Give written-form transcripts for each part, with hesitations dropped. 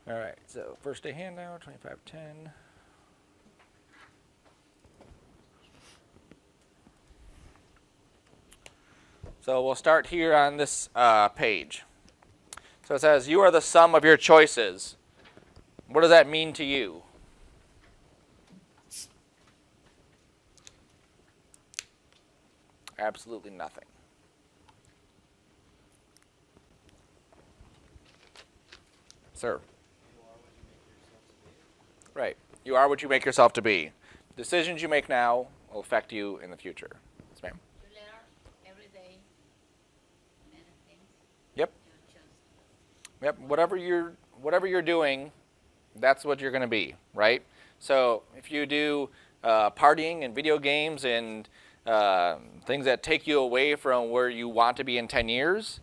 All right, so first day handout, 2510. So we'll start here on this page. So it says, you are the sum of your choices. What does that mean to you? Absolutely nothing. Sir. Right. You are what you make yourself to be. Decisions you make now will affect you in the future. Yes, ma'am. You learn every day many things. Yep. You choose. Yep. Whatever you're doing, that's what you're going to be, right? So if you do partying and video games and things that take you away from where you want to be in 10 years,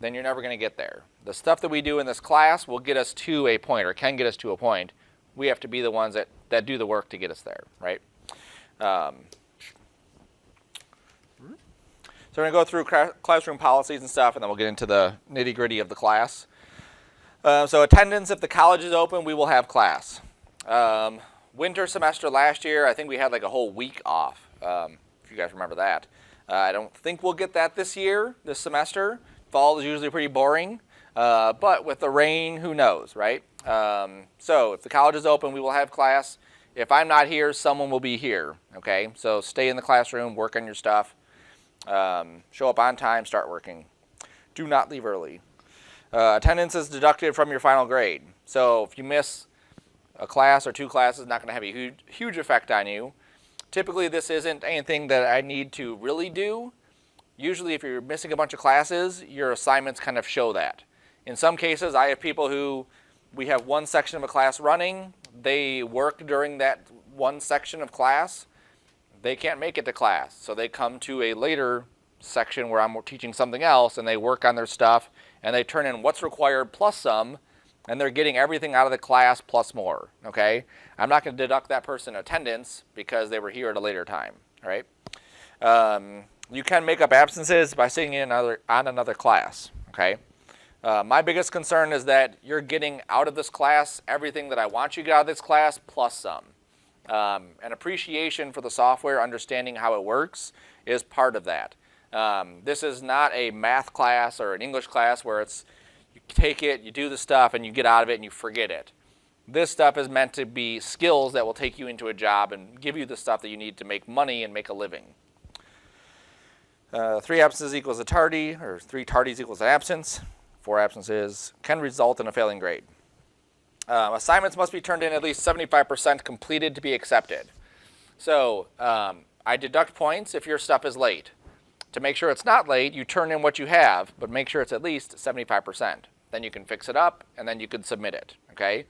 then you're never going to get there. The stuff that we do in this class will get us to a point, or can get us to a point. We have to be the ones that do the work to get us there, right? So we're going to go through classroom policies and stuff, and then we'll get into the nitty-gritty of the class. So attendance, if the college is open, we will have class. Winter semester last year, I think we had like a whole week off, if you guys remember that. I don't think we'll get that this semester. Fall is usually pretty boring, but with the rain, who knows, right? So if the college is open, we will have class. If I'm not here, someone will be here, okay? So stay in the classroom, work on your stuff, show up on time, start working. Do not leave early. Attendance is deducted from your final grade. So if you miss a class or two classes, not going to have a huge effect on you. Typically, this isn't anything that I need to really do. Usually, if you're missing a bunch of classes, your assignments kind of show that. In some cases, I have people who, we have one section of a class running. They work during that one section of class. They can't make it to class, so they come to a later section where I'm teaching something else, and they work on their stuff, and they turn in what's required plus some, and they're getting everything out of the class plus more, okay? I'm not going to deduct that person attendance because they were here at a later time, all right? You can make up absences by sitting in on another class, okay? My biggest concern is that you're getting out of this class everything that I want you to get out of this class plus some. An appreciation for the software, understanding how it works, is part of that. This is not a math class or an English class where it's you take it, you do the stuff, and you get out of it and you forget it. This stuff is meant to be skills that will take you into a job and give you the stuff that you need to make money and make a living. 3 absences equals a tardy, or 3 tardies equals an absence. 4 absences can result in a failing grade. Assignments must be turned in at least 75% completed to be accepted. So I deduct points if your stuff is late. To make sure it's not late, you turn in what you have, but make sure it's at least 75%. Then you can fix it up, and then you can submit it, okay?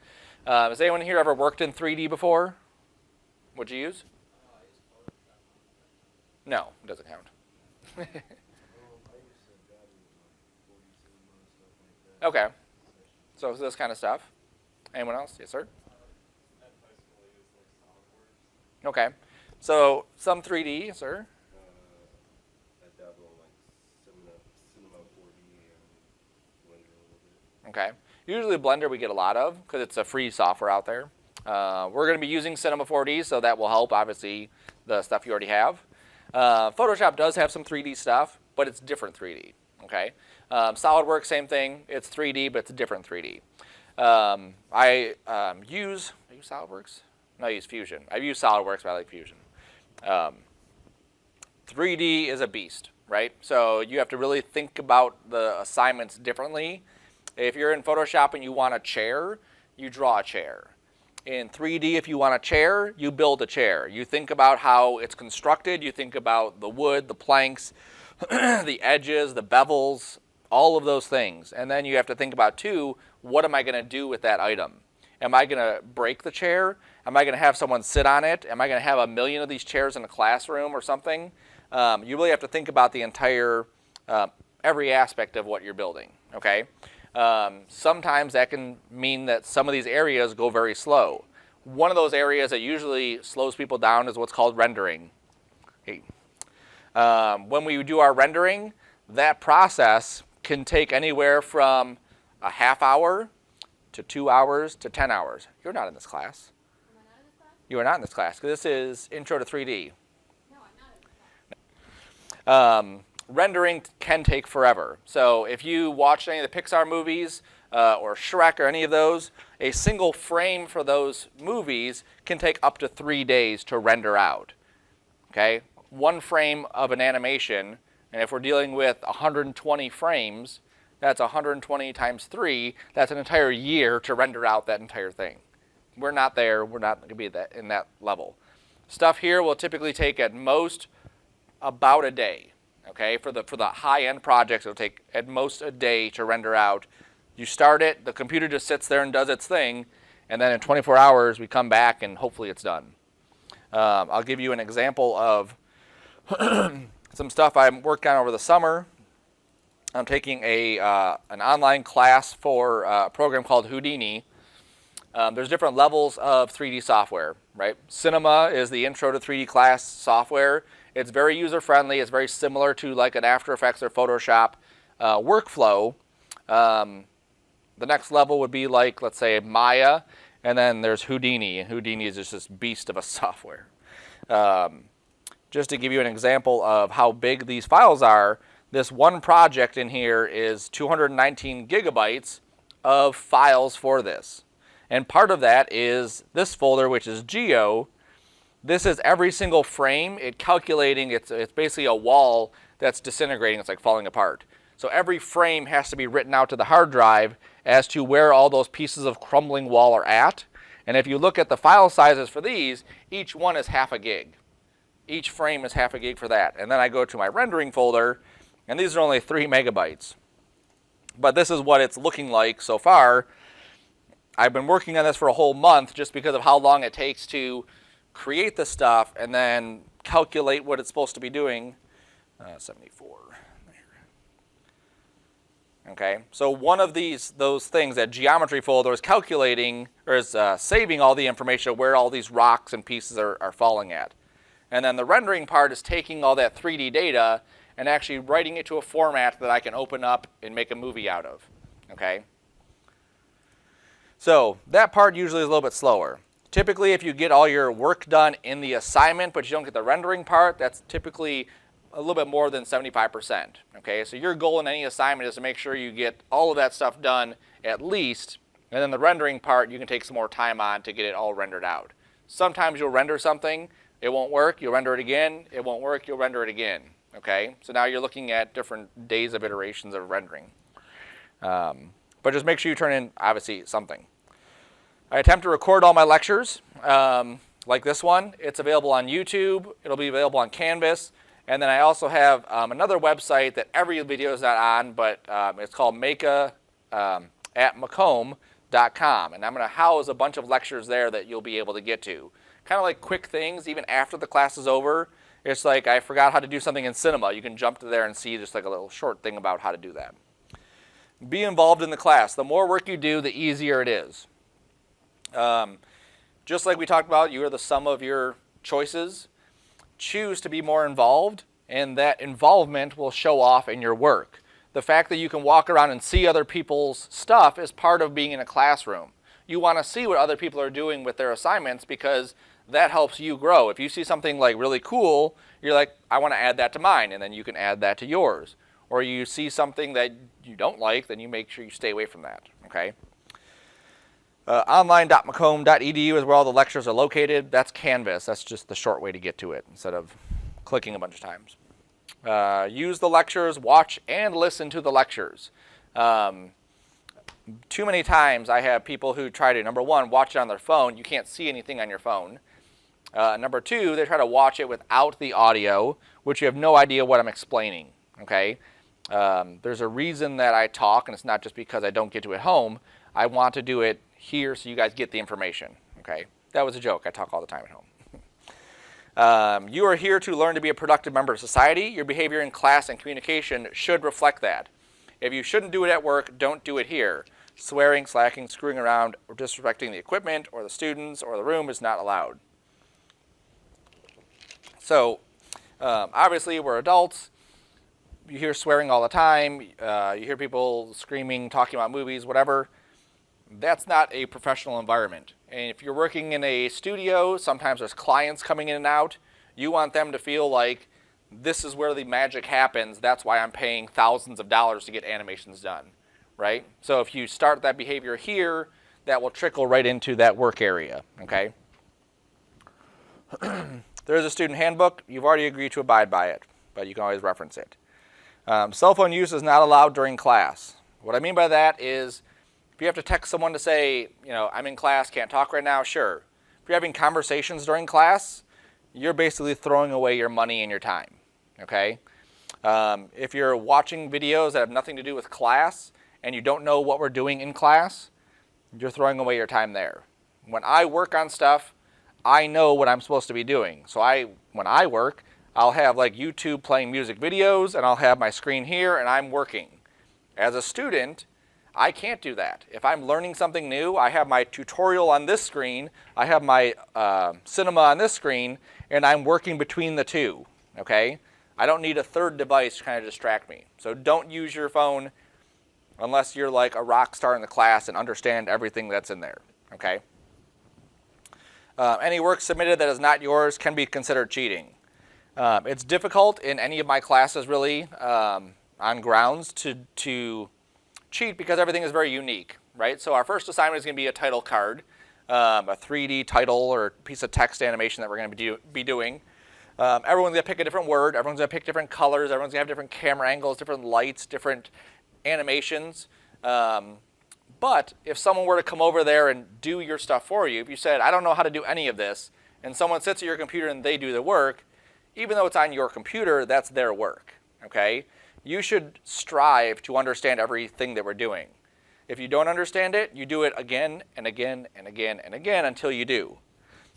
Has anyone here ever worked in 3D before? What'd you use? No, it doesn't count. Okay. So this kind of stuff. Anyone else? Yes, sir? Okay. So some 3D, sir? Okay. Usually Blender we get a lot of because it's a free software out there. We're going to be using Cinema 4D, so that will help, obviously, the stuff you already have. Photoshop does have some 3D stuff, but it's different 3D. Okay. SolidWorks, same thing. It's 3D, but it's a different 3D. I use SolidWorks? No, I use Fusion. I've used SolidWorks, but I like Fusion. 3D is a beast, right? So you have to really think about the assignments differently. If you're in Photoshop and you want a chair, you draw a chair. In 3D, if you want a chair, you build a chair. You think about how it's constructed. You think about the wood, the planks, the edges, the bevels, all of those things. And then you have to think about, too, what am I going to do with that item? Am I going to break the chair? Am I going to have someone sit on it? Am I going to have 1 million of these chairs in a classroom or something? You really have to think about the entire, every aspect of what you're building, okay? Sometimes that can mean that some of these areas go very slow. One of those areas that usually slows people down is what's called rendering. Hey. When we do our rendering, that process can take anywhere from a half hour to 2 hours to 10 hours. You're not in this class. Am I not in this class? You are not in this class. This is Intro to 3D. No, I'm not in this class. Rendering can take forever. So if you watch any of the Pixar movies or Shrek or any of those, a single frame for those movies can take up to 3 days to render out. Okay? One frame of an animation, and if we're dealing with 120 frames, that's 120 times 3. That's an entire year to render out that entire thing. We're not there. We're not going to be in that level. Stuff here will typically take at most about a day. Okay, for the high-end projects, it'll take at most a day to render out. You start it, the computer just sits there and does its thing, and then in 24 hours we come back and hopefully it's done. I'll give you an example of some stuff I worked on over the summer. I'm taking an online class for a program called Houdini. There's different levels of 3D software, right? Cinema is the intro to 3D class software. It's very user-friendly. It's very similar to like an After Effects or Photoshop workflow. The next level would be like, let's say, Maya, and then there's Houdini, and Houdini is just this beast of a software. Just to give you an example of how big these files are, this one project in here is 219 gigabytes of files for this. And part of that is this folder, which is Geo. This is every single frame. It's calculating, it's basically a wall that's disintegrating. It's like falling apart. So every frame has to be written out to the hard drive as to where all those pieces of crumbling wall are at. And if you look at the file sizes for these, each one is half a gig. Each frame is half a gig for that. And then I go to my rendering folder, and these are only 3 megabytes. But this is what it's looking like so far. I've been working on this for a whole month just because of how long it takes to create the stuff and then calculate what it's supposed to be doing. 74. Okay, so one of those things, that geometry folder, is calculating or is saving all the information of where all these rocks and pieces are falling at. And then the rendering part is taking all that 3D data and actually writing it to a format that I can open up and make a movie out of. Okay. So that part usually is a little bit slower. Typically, if you get all your work done in the assignment, but you don't get the rendering part, that's typically a little bit more than 75%. Okay, so your goal in any assignment is to make sure you get all of that stuff done at least, and then the rendering part you can take some more time on to get it all rendered out. Sometimes you'll render something, it won't work, you'll render it again, it won't work, you'll render it again. Okay, so now you're looking at different days of iterations of rendering. But just make sure you turn in, obviously, something. I attempt to record all my lectures, like this one. It's available on YouTube. It'll be available on Canvas. And then I also have another website that every video is not on, but it's called at Macomb.com. And I'm going to house a bunch of lectures there that you'll be able to get to. Kind of like quick things, even after the class is over. It's like I forgot how to do something in cinema. You can jump to there and see just like a little short thing about how to do that. Be involved in the class. The more work you do, the easier it is. Just like we talked about, you are the sum of your choices. Choose to be more involved, and that involvement will show off in your work. The fact that you can walk around and see other people's stuff is part of being in a classroom. You want to see what other people are doing with their assignments because that helps you grow. If you see something like really cool, you're like, I want to add that to mine, and then you can add that to yours. Or you see something that you don't like, then you make sure you stay away from that. Okay. Online.macomb.edu is where all the lectures are located. That's Canvas. That's just the short way to get to it instead of clicking a bunch of times. Use the lectures, watch and listen to the lectures. Too many times I have people who try to, number one, watch it on their phone. You can't see anything on your phone. Number two, they try to watch it without the audio, which you have no idea what I'm explaining. Okay? There's a reason that I talk, and it's not just because I don't get to it at home. I want to do it here so you guys get the information. Okay? That was a joke. I talk all the time at home. You are here to learn to be a productive member of society. Your behavior in class and communication should reflect that. If you shouldn't do it at work, don't do it here. Swearing, slacking, screwing around, or disrespecting the equipment or the students or the room is not allowed. So, obviously, we're adults. You hear swearing all the time. You hear people screaming, talking about movies, whatever. That's not a professional environment. And if you're working in a studio, sometimes there's clients coming in and out. You want them to feel like this is where the magic happens. That's why I'm paying thousands of dollars to get animations done, right? So if you start that behavior here, that will trickle right into that work area, okay? There is a student handbook. You've already agreed to abide by it, but you can always reference it. Cell phone use is not allowed during class. What I mean by that is if you have to text someone to say, I'm in class, can't talk right now, sure. If you're having conversations during class, you're basically throwing away your money and your time, okay? If you're watching videos that have nothing to do with class and you don't know what we're doing in class, you're throwing away your time there. When I work on stuff, I know what I'm supposed to be doing. So when I work, I'll have like YouTube playing music videos and I'll have my screen here and I'm working. As a student, I can't do that. If I'm learning something new, I have my tutorial on this screen, I have my cinema on this screen, and I'm working between the two, okay? I don't need a third device to kind of distract me. So don't use your phone unless you're like a rock star in the class and understand everything that's in there, okay? Any work submitted that is not yours can be considered cheating. It's difficult in any of my classes really on grounds to cheat because everything is very unique, right? So our first assignment is going to be a title card, a 3D title or piece of text animation that we're going to be doing. Everyone's going to pick a different word. Everyone's going to pick different colors. Everyone's going to have different camera angles, different lights, different animations. But if someone were to come over there and do your stuff for you, if you said, I don't know how to do any of this, and someone sits at your computer and they do the work, even though it's on your computer, that's their work, okay? You should strive to understand everything that we're doing. If you don't understand it, you do it again and again and again and again until you do.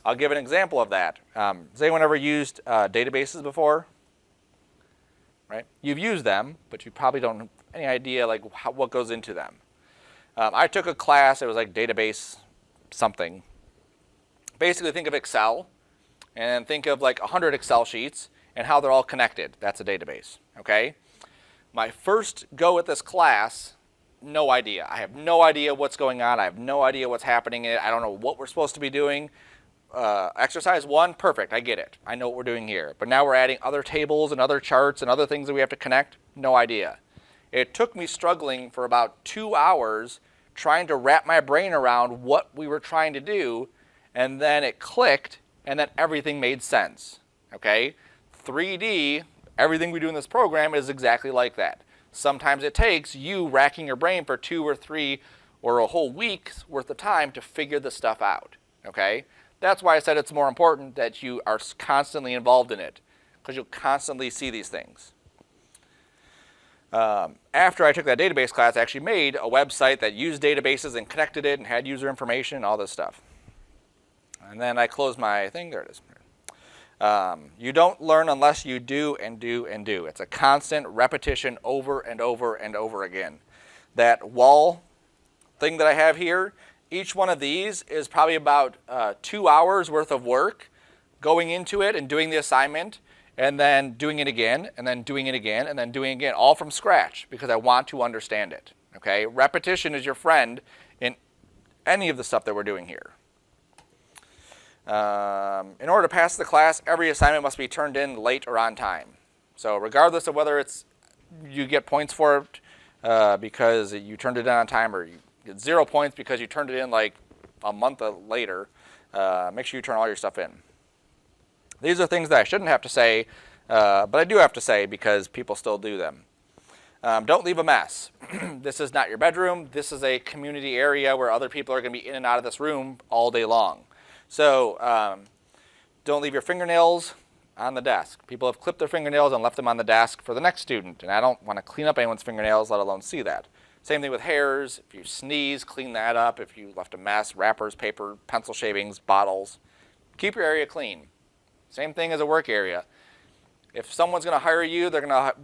I'll give an example of that. Has anyone ever used databases before? Right? You've used them, but you probably don't have any idea like what goes into them. I took a class, it was like database something. Basically think of Excel and think of like 100 Excel sheets and how they're all connected. That's a database, okay? My first go at this class, no idea. I have no idea what's going on. I have no idea what's happening in it. I don't know what we're supposed to be doing. Exercise 1, perfect, I get it. I know what we're doing here. But now we're adding other tables and other charts and other things that we have to connect. No idea. It took me struggling for about 2 hours trying to wrap my brain around what we were trying to do, and then it clicked, and then everything made sense, okay? 3D, everything we do in this program is exactly like that. Sometimes it takes you racking your brain for 2 or 3 or a whole week's worth of time to figure this stuff out, okay? That's why I said it's more important that you are constantly involved in it, because you'll constantly see these things. After I took that database class, I actually made a website that used databases and connected it and had user information, all this stuff. And then I closed my thing. There it is. You don't learn unless you do and do and do. It's a constant repetition over and over and over again. That wall thing that I have here, each one of these is probably about 2 hours worth of work going into it and doing the assignment, and then doing it again, and then doing it again, and then doing it again, all from scratch, because I want to understand it, okay? Repetition is your friend in any of the stuff that we're doing here. In order to pass the class, every assignment must be turned in late or on time. So regardless of whether it's you get points for it because you turned it in on time, or you get 0 points because you turned it in like a month later, make sure you turn all your stuff in. These are things that I shouldn't have to say, but I do have to say because people still do them. Don't leave a mess. This is not your bedroom. This is a community area where other people are going to be in and out of this room all day long. So don't leave your fingernails on the desk. People have clipped their fingernails and left them on the desk for the next student, and I don't want to clean up anyone's fingernails, let alone see that. Same thing with hairs. If you sneeze, clean that up. If you left a mess, wrappers, paper, pencil shavings, bottles. Keep your area clean. Same thing as a work area. If someone's going to hire you, they're going to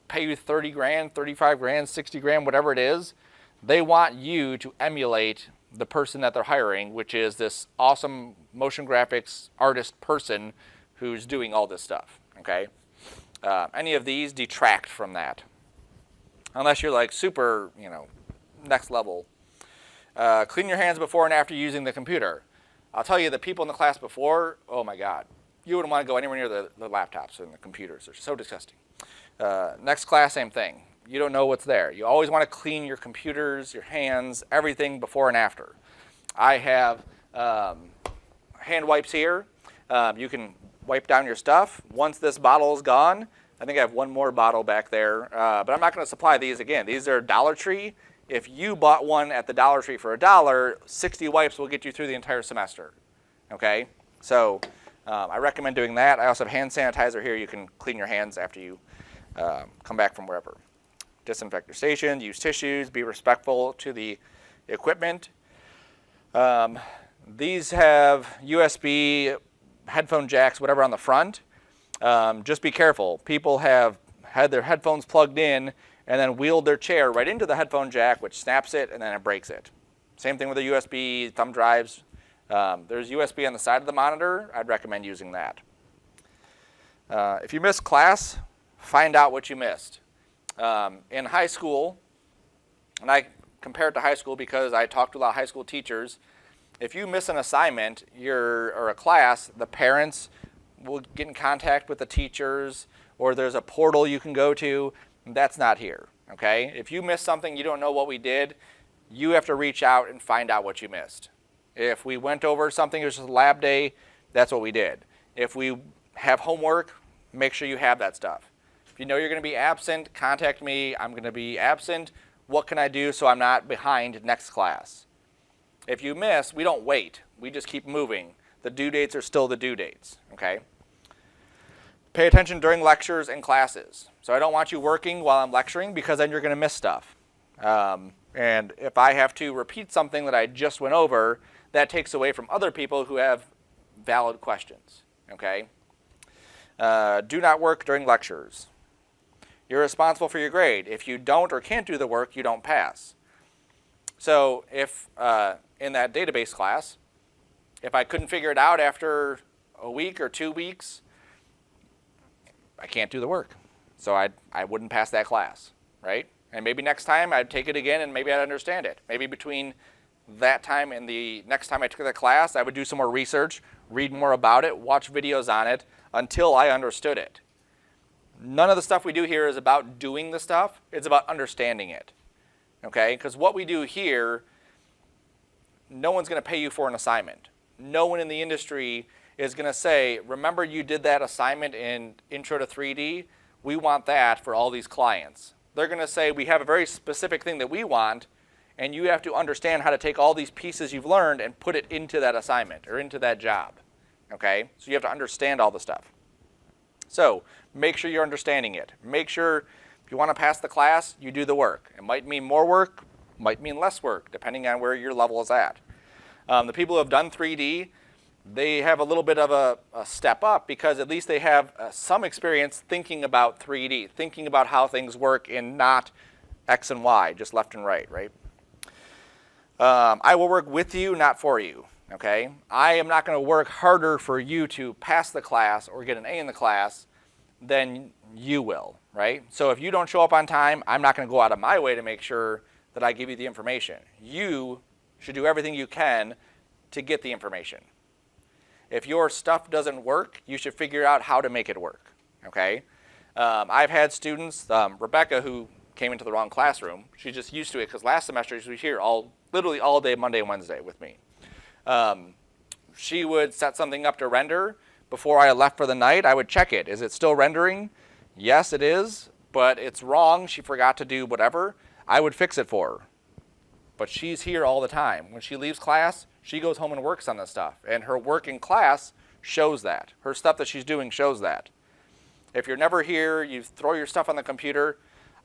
pay you 30 grand, 35 grand, 60 grand, whatever it is. They want you to emulate the person that they're hiring, which is this awesome motion graphics artist person who's doing all this stuff, okay? Any of these detract from that. Unless you're like super, next level. Clean your hands before and after using the computer. I'll tell you, the people in the class before, oh my God, you wouldn't want to go anywhere near the laptops and the computers. They're so disgusting. Next class, same thing. You don't know what's there. You always want to clean your computers, your hands, everything before and after. I have hand wipes here. You can wipe down your stuff. Once this bottle is gone, I think I have one more bottle back there, but I'm not going to supply these again. These are Dollar Tree. If you bought one at the Dollar Tree for $1, 60 wipes will get you through the entire semester. Okay? So I recommend doing that. I also have hand sanitizer here. You can clean your hands after you come back from wherever. Disinfect your station, use tissues, be respectful to the equipment. These have USB, headphone jacks, whatever on the front. Just be careful. People have had their headphones plugged in and then wheeled their chair right into the headphone jack, which snaps it and then it breaks it. Same thing with the USB, thumb drives. There's USB on the side of the monitor. I'd recommend using that. If you missed class, find out what you missed. In high school, and I compare it to high school because I talked to a lot of high school teachers, if you miss an assignment or a class, the parents will get in contact with the teachers, or there's a portal you can go to. That's not here, okay? If you miss something, you don't know what we did, you have to reach out and find out what you missed. If we went over something, it was just a lab day, that's what we did. If we have homework, make sure you have that stuff. If you know you're going to be absent, contact me. I'm going to be absent. What can I do so I'm not behind next class? If you miss, we don't wait. We just keep moving. The due dates are still the due dates, okay? Pay attention during lectures and classes. So I don't want you working while I'm lecturing because then you're going to miss stuff. And if I have to repeat something that I just went over, that takes away from other people who have valid questions, okay? Do not work during lectures. You're responsible for your grade. If you don't or can't do the work, you don't pass. So if in that database class, if I couldn't figure it out after a week or 2 weeks, I can't do the work. So I wouldn't pass that class, right? And maybe next time I'd take it again and maybe I'd understand it. Maybe between that time and the next time I took the class, I would do some more research, read more about it, watch videos on it until I understood it. None of the stuff we do here is about doing the stuff. It's about understanding it, okay? Because what we do here, no one's going to pay you for an assignment. No one in the industry is going to say, remember you did that assignment in Intro to 3D? We want that for all these clients. They're going to say, we have a very specific thing that we want, and you have to understand how to take all these pieces you've learned and put it into that assignment or into that job, okay? So you have to understand all the stuff. So make sure you're understanding it. Make sure if you want to pass the class, you do the work. It might mean more work, might mean less work, depending on where your level is at. The people who have done 3D, they have a little bit of a step up because at least they have some experience thinking about 3D, thinking about how things work in not X and Y, just left and right, right? I will work with you, not for you, okay? I am not going to work harder for you to pass the class or get an A in the class than you will, right? So if you don't show up on time, I'm not going to go out of my way to make sure that I give you the information. You should do everything you can to get the information. If your stuff doesn't work, you should figure out how to make it work, okay? I've had students, Rebecca, who came into the wrong classroom. She's just used to it because last semester she was here literally all day, Monday and Wednesday with me. She would set something up to render. Before I left for the night, I would check it. Is it still rendering? Yes, it is, but it's wrong. She forgot to do whatever. I would fix it for her. But she's here all the time. When she leaves class, she goes home and works on this stuff. And her work in class shows that. Her stuff that she's doing shows that. If you're never here, you throw your stuff on the computer,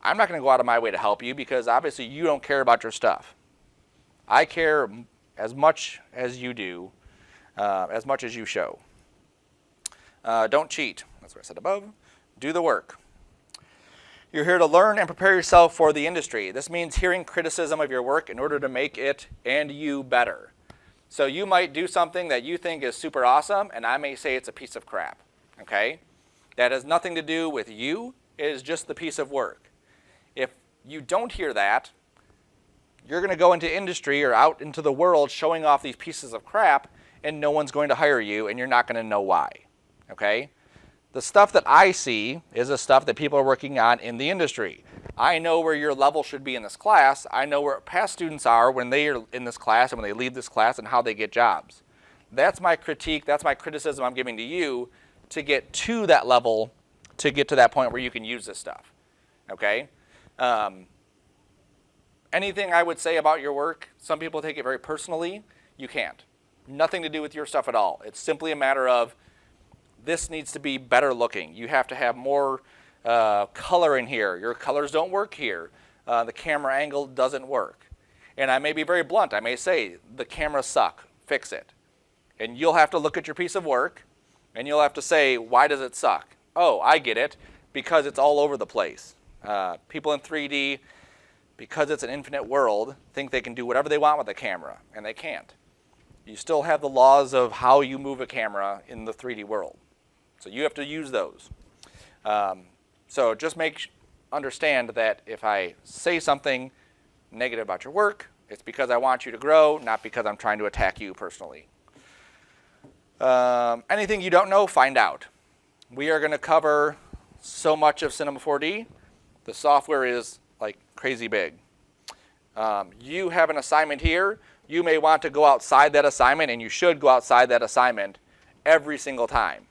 I'm not going to go out of my way to help you because obviously you don't care about your stuff. I care as much as you do, as much as you show. Don't cheat. That's what I said above. Do the work. You're here to learn and prepare yourself for the industry. This means hearing criticism of your work in order to make it and you better. So you might do something that you think is super awesome, and I may say it's a piece of crap, okay? That has nothing to do with you. It is just the piece of work. If you don't hear that, you're going to go into industry or out into the world showing off these pieces of crap, and no one's going to hire you, and you're not going to know why. Okay? The stuff that I see is the stuff that people are working on in the industry. I know where your level should be in this class. I know where past students are when they are in this class and when they leave this class and how they get jobs. That's my critique. That's my criticism I'm giving to you to get to that level, to get to that point where you can use this stuff. Okay? Anything I would say about your work, some people take it very personally. You can't. Nothing to do with your stuff at all. It's simply a matter of this needs to be better looking. You have to have more color in here. Your colors don't work here. The camera angle doesn't work. And I may be very blunt. I may say, the cameras suck. Fix it. And you'll have to look at your piece of work, and you'll have to say, why does it suck? Oh, I get it. Because it's all over the place. People in 3D, because it's an infinite world, think they can do whatever they want with a camera, and they can't. You still have the laws of how you move a camera in the 3D world. So you have to use those. So just understand that if I say something negative about your work, it's because I want you to grow, not because I'm trying to attack you personally. Anything you don't know, find out. We are going to cover so much of Cinema 4D. The software is like crazy big. You have an assignment here. You may want to go outside that assignment, and you should go outside that assignment every single time.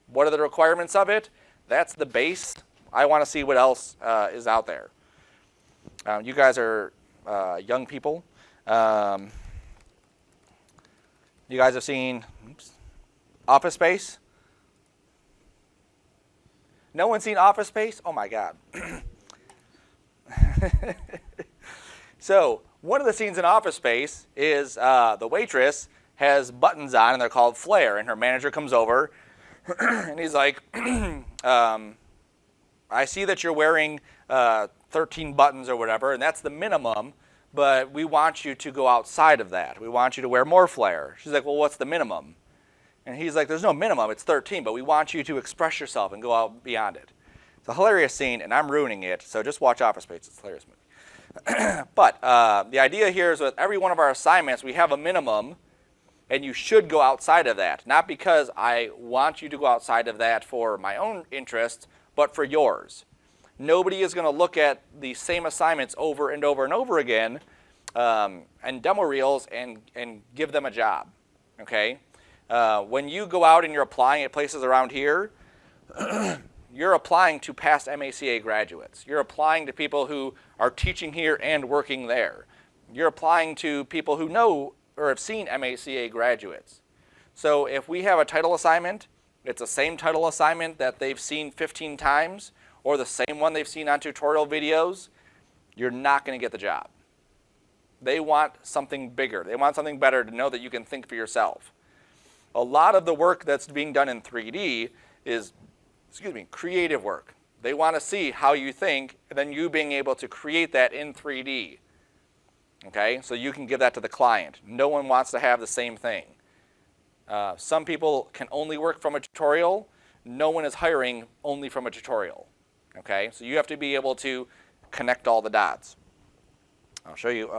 What are the requirements of it? That's the base. I want to see what else is out there. You guys are young people. You guys have seen Office Space? No one's seen Office Space? Oh my God. So one of the scenes in Office Space is the waitress has buttons on, and they're called flare, and her manager comes over, and he's like, I see that you're wearing 13 buttons or whatever, and that's the minimum, but we want you to go outside of that. We want you to wear more flare. She's like, well, what's the minimum? And he's like, there's no minimum, it's 13, but we want you to express yourself and go out beyond it. It's a hilarious scene, and I'm ruining it, so just watch Office Space. It's a hilarious movie. But the idea here is with every one of our assignments, we have a minimum, and you should go outside of that. Not because I want you to go outside of that for my own interest, but for yours. Nobody is going to look at the same assignments over and over and over again and demo reels and give them a job. Okay? When you go out and you're applying at places around here, you're applying to past MACA graduates. You're applying to people who are teaching here and working there. You're applying to people who know or have seen MACA graduates. So if we have a title assignment, it's the same title assignment that they've seen 15 times or the same one they've seen on tutorial videos, you're not going to get the job. They want something bigger. They want something better to know that you can think for yourself. A lot of the work that's being done in 3D is creative work. They want to see how you think, and then you being able to create that in 3D. Okay, so you can give that to the client. No one wants to have the same thing. Some people can only work from a tutorial. No one is hiring only from a tutorial. Okay, so you have to be able to connect all the dots. I'll show you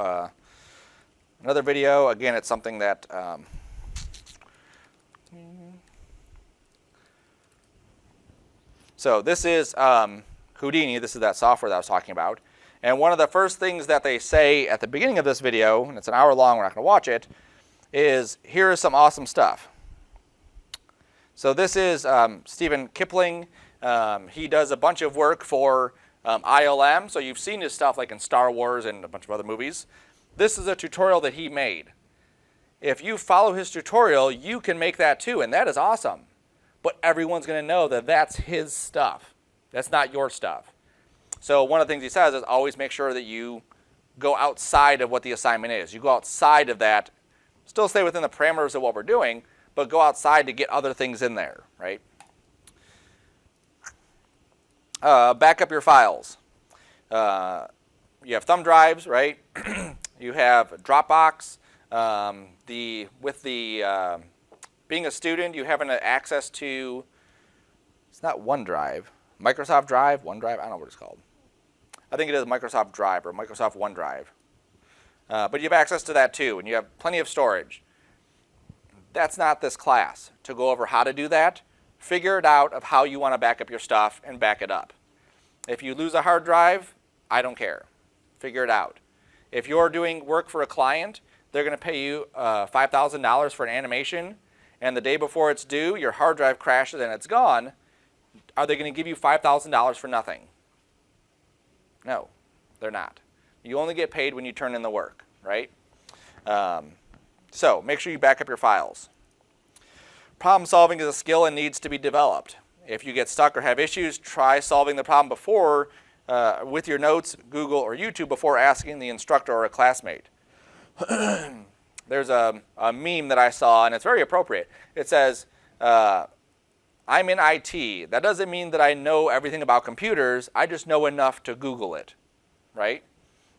another video. Again, it's something that so this is Houdini. This is that software that I was talking about. And one of the first things that they say at the beginning of this video, and it's an hour long, we're not going to watch it, is here is some awesome stuff. So this is Stephen Kipling. He does a bunch of work for ILM. So you've seen his stuff like in Star Wars and a bunch of other movies. This is a tutorial that he made. If you follow his tutorial, you can make that too, and that is awesome. But everyone's going to know that that's his stuff. That's not your stuff. So one of the things he says is always make sure that you go outside of what the assignment is. You go outside of that. Still stay within the parameters of what we're doing, but go outside to get other things in there, right? Back up your files. You have thumb drives, right? You have Dropbox. Being a student, you have access to, it's not OneDrive, Microsoft Drive, OneDrive, I don't know what it's called. I think it is Microsoft Drive or Microsoft OneDrive. But you have access to that too, and you have plenty of storage. That's not this class. To go over how to do that, figure it out of how you want to back up your stuff and back it up. If you lose a hard drive, I don't care. Figure it out. If you're doing work for a client, they're going to pay you $5,000 for an animation, and the day before it's due, your hard drive crashes and it's gone. Are they going to give you $5,000 for nothing? No, they're not. You only get paid when you turn in the work, right? So make sure you back up your files. Problem solving is a skill and needs to be developed. If you get stuck or have issues, try solving the problem before with your notes, Google, or YouTube before asking the instructor or a classmate. There's a meme that I saw, and it's very appropriate. It says, I'm in IT. That doesn't mean that I know everything about computers. I just know enough to Google it, right?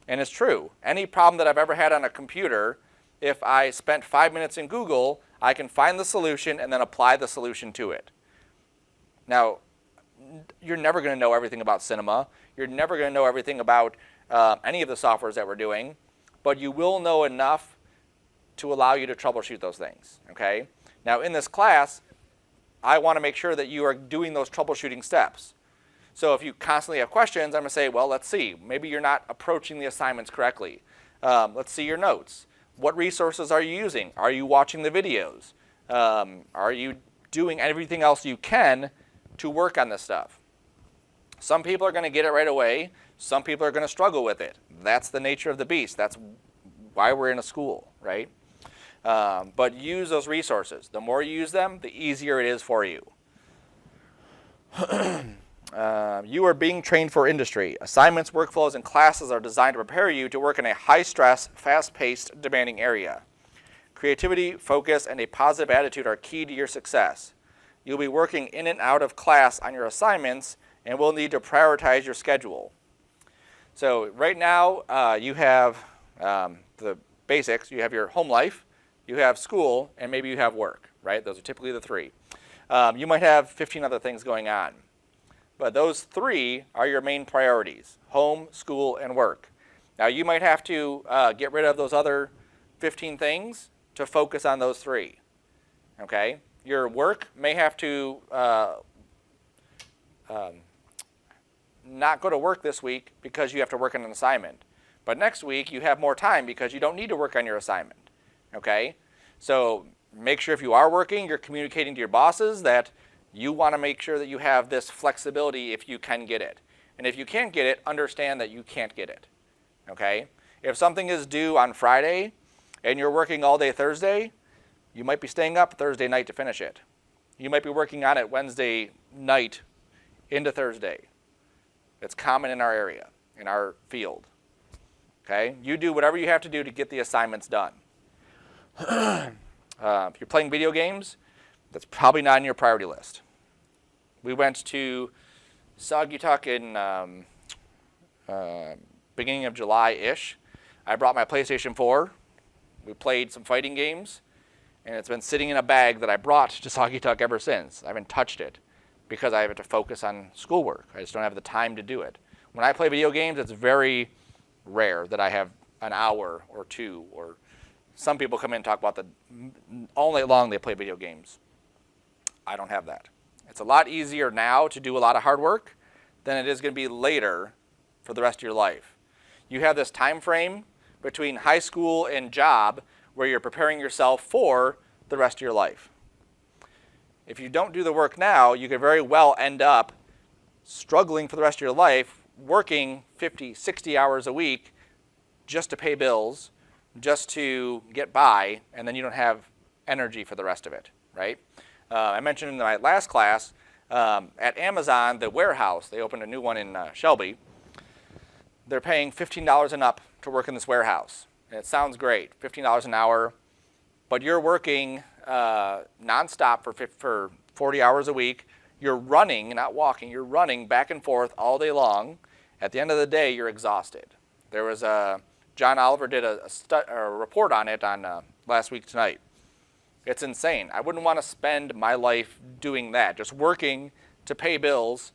And it's true. Any problem that I've ever had on a computer, if I spent 5 minutes in Google, I can find the solution and then apply the solution to it. Now, you're never going to know everything about cinema. You're never going to know everything about any of the softwares that we're doing, but you will know enough to allow you to troubleshoot those things, okay? Now, in this class, I want to make sure that you are doing those troubleshooting steps. So if you constantly have questions, I'm going to say, well, let's see. Maybe you're not approaching the assignments correctly. Let's see your notes. What resources are you using? Are you watching the videos? Are you doing everything else you can to work on this stuff? Some people are going to get it right away. Some people are going to struggle with it. That's the nature of the beast. That's why we're in a school, right? But use those resources. The more you use them, the easier it is for you. You are being trained for industry. Assignments, workflows, and classes are designed to prepare you to work in a high-stress, fast-paced, demanding area. Creativity, focus, and a positive attitude are key to your success. You'll be working in and out of class on your assignments and will need to prioritize your schedule. So right now, you have the basics. You have your home life, you have school, and maybe you have work, right? Those are typically the three. You might have 15 other things going on. But those three are your main priorities: home, school, and work. Now, you might have to get rid of those other 15 things to focus on those three, okay? Your work may have to not go to work this week because you have to work on an assignment. But next week, you have more time because you don't need to work on your assignment, okay? So make sure if you are working, you're communicating to your bosses that you want to make sure that you have this flexibility if you can get it. And if you can't get it, understand that you can't get it, okay? If something is due on Friday and you're working all day Thursday, you might be staying up Thursday night to finish it. You might be working on it Wednesday night into Thursday. It's common in our area, in our field, okay? You do whatever you have to do to get the assignments done. If you're playing video games, that's probably not on your priority list. We went to Saugatuck in beginning of July-ish. I brought my PlayStation 4. We played some fighting games, and it's been sitting in a bag that I brought to Saugatuck ever since. I haven't touched it because I have to focus on schoolwork. I just don't have the time to do it. When I play video games, it's very rare that I have an hour or two, or some people come in and talk about all night long they play video games. I don't have that. It's a lot easier now to do a lot of hard work than it is going to be later for the rest of your life. You have this time frame between high school and job where you're preparing yourself for the rest of your life. If you don't do the work now, you could very well end up struggling for the rest of your life, working 50, 60 hours a week just to pay bills, just to get by, and then you don't have energy for the rest of it, right? I mentioned in my last class, at Amazon, the warehouse, they opened a new one in Shelby. They're paying $15 and up to work in this warehouse. And it sounds great, $15 an hour, but you're working nonstop for 40 hours a week. You're running, not walking, you're running back and forth all day long. At the end of the day, you're exhausted. There was John Oliver did a report on it on last week tonight. It's insane. I wouldn't want to spend my life doing that, just working to pay bills,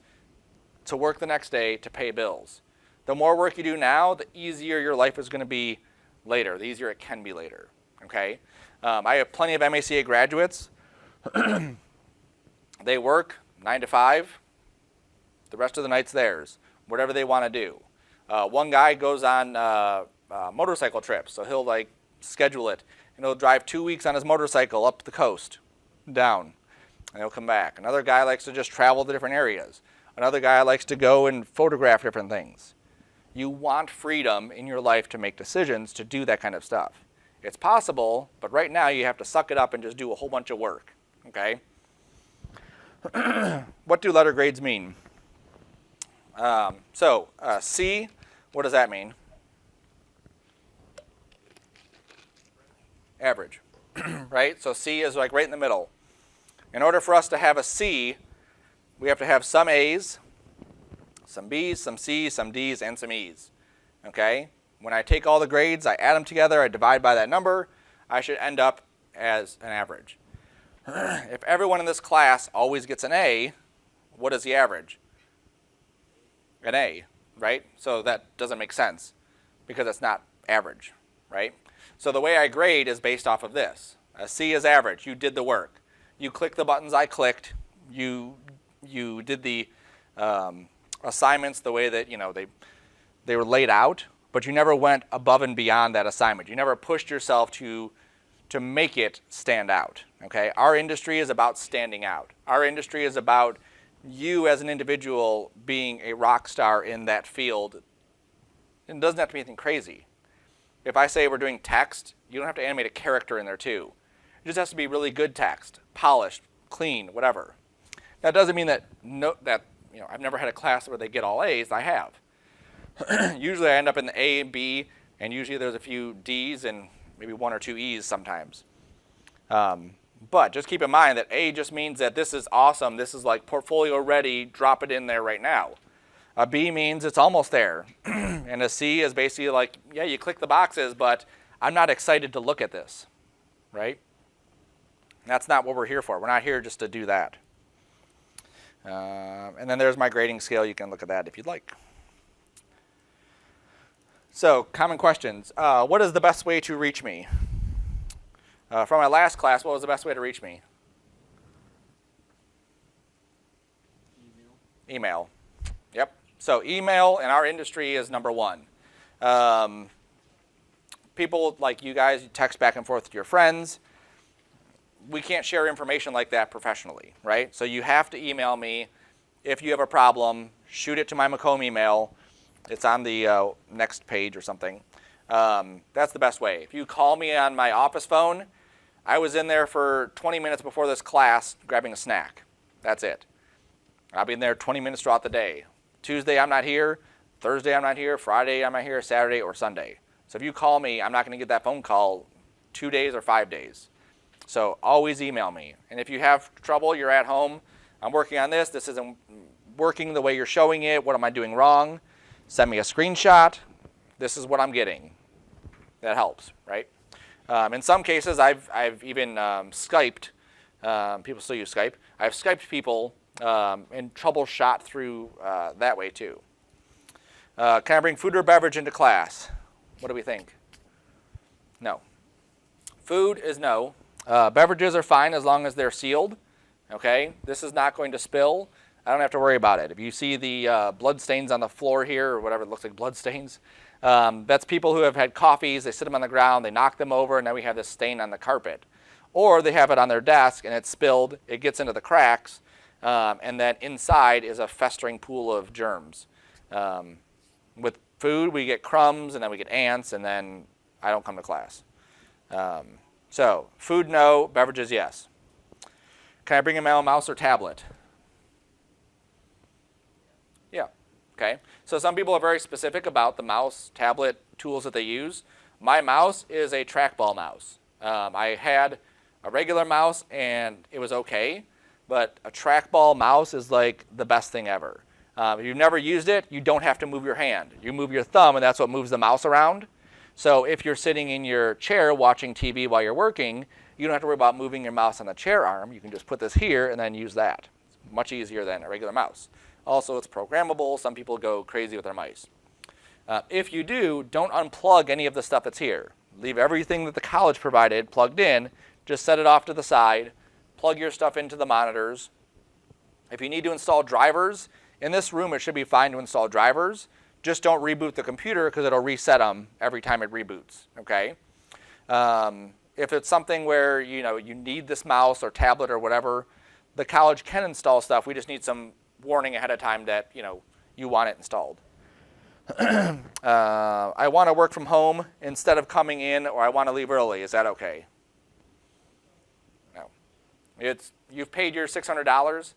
to work the next day to pay bills. The more work you do now, the easier your life is going to be later, the easier it can be later, okay? I have plenty of MACA graduates. They work 9 to 5. The rest of the night's theirs, whatever they want to do. One guy goes on motorcycle trips, so he'll like schedule it, and he'll drive 2 weeks on his motorcycle up the coast, down, and he'll come back. Another guy likes to just travel to different areas. Another guy likes to go and photograph different things. You want freedom in your life to make decisions to do that kind of stuff. It's possible, but right now you have to suck it up and just do a whole bunch of work, okay? What do letter grades mean? C, what does that mean? Average, right? So C is like right in the middle. In order for us to have a C, we have to have some A's, some B's, some C's, some D's, and some E's, okay? When I take all the grades, I add them together, I divide by that number, I should end up as an average. If everyone in this class always gets an A, what is the average? An A, right? So that doesn't make sense because it's not average, right? So the way I grade is based off of this. A C is average. You did the work. You clicked the buttons I clicked. You did the assignments the way that they were laid out, but you never went above and beyond that assignment. You never pushed yourself to make it stand out, okay? Our industry is about standing out. Our industry is about you as an individual being a rock star in that field. It doesn't have to be anything crazy. If I say we're doing text, you don't have to animate a character in there too. It just has to be really good text, polished, clean, whatever. That doesn't mean that I've never had a class where they get all A's. I have. Usually I end up in the A and B, and usually there's a few D's and maybe 1 or 2 E's sometimes. But just keep in mind that A just means that this is awesome. This is like portfolio ready. Drop it in there right now. A B means it's almost there. And a C is basically like, yeah, you click the boxes, but I'm not excited to look at this, right? That's not what we're here for. We're not here just to do that. And then there's my grading scale. You can look at that if you'd like. So, common questions. What is the best way to reach me? From my last class, what was the best way to reach me? Email. Yep. So email in our industry is number one. People like you guys, you text back and forth to your friends. We can't share information like that professionally, right? So you have to email me. If you have a problem, shoot it to my Macomb email. It's on the next page or something. That's the best way. If you call me on my office phone, I was in there for 20 minutes before this class grabbing a snack. That's it. I'll be in there 20 minutes throughout the day. Tuesday I'm not here. Thursday I'm not here. Friday I'm not here. Saturday or Sunday. So if you call me, I'm not going to get that phone call 2 days or 5 days. So always email me. And if you have trouble, you're at home, I'm working on this. This isn't working the way you're showing it. What am I doing wrong? Send me a screenshot. This is what I'm getting. That helps, right? In some cases, I've even Skyped. People still use Skype. I've Skyped people and troubleshot through that way too. Can I bring food or beverage into class? What do we think? No. Food is no. Beverages are fine as long as they're sealed. Okay? This is not going to spill. I don't have to worry about it. If you see the blood stains on the floor here, or whatever, it looks like blood stains, that's people who have had coffees, they sit them on the ground, they knock them over, and now we have this stain on the carpet. Or they have it on their desk, and it's spilled, it gets into the cracks, and then inside is a festering pool of germs. With food, we get crumbs, and then we get ants, and then I don't come to class. So, food, no. Beverages, yes. Can I bring a mouse or tablet? Yeah. Okay. So some people are very specific about the mouse, tablet tools that they use. My mouse is a trackball mouse. I had a regular mouse, and it was okay. But a trackball mouse is like the best thing ever. If you've never used it, you don't have to move your hand. You move your thumb, and that's what moves the mouse around. So if you're sitting in your chair watching TV while you're working, you don't have to worry about moving your mouse on the chair arm. You can just put this here and then use that. It's much easier than a regular mouse. Also, it's programmable. Some people go crazy with their mice. If you do, don't unplug any of the stuff that's here. Leave everything that the college provided plugged in. Just set it off to the side. Plug your stuff into the monitors. If you need to install drivers, in this room it should be fine to install drivers. Just don't reboot the computer because it'll reset them every time it reboots, okay? If it's something where you need this mouse or tablet or whatever, the college can install stuff. We just need some warning ahead of time that you want it installed. I want to work from home instead of coming in, or I want to leave early. Is that okay? No. You've paid your $600.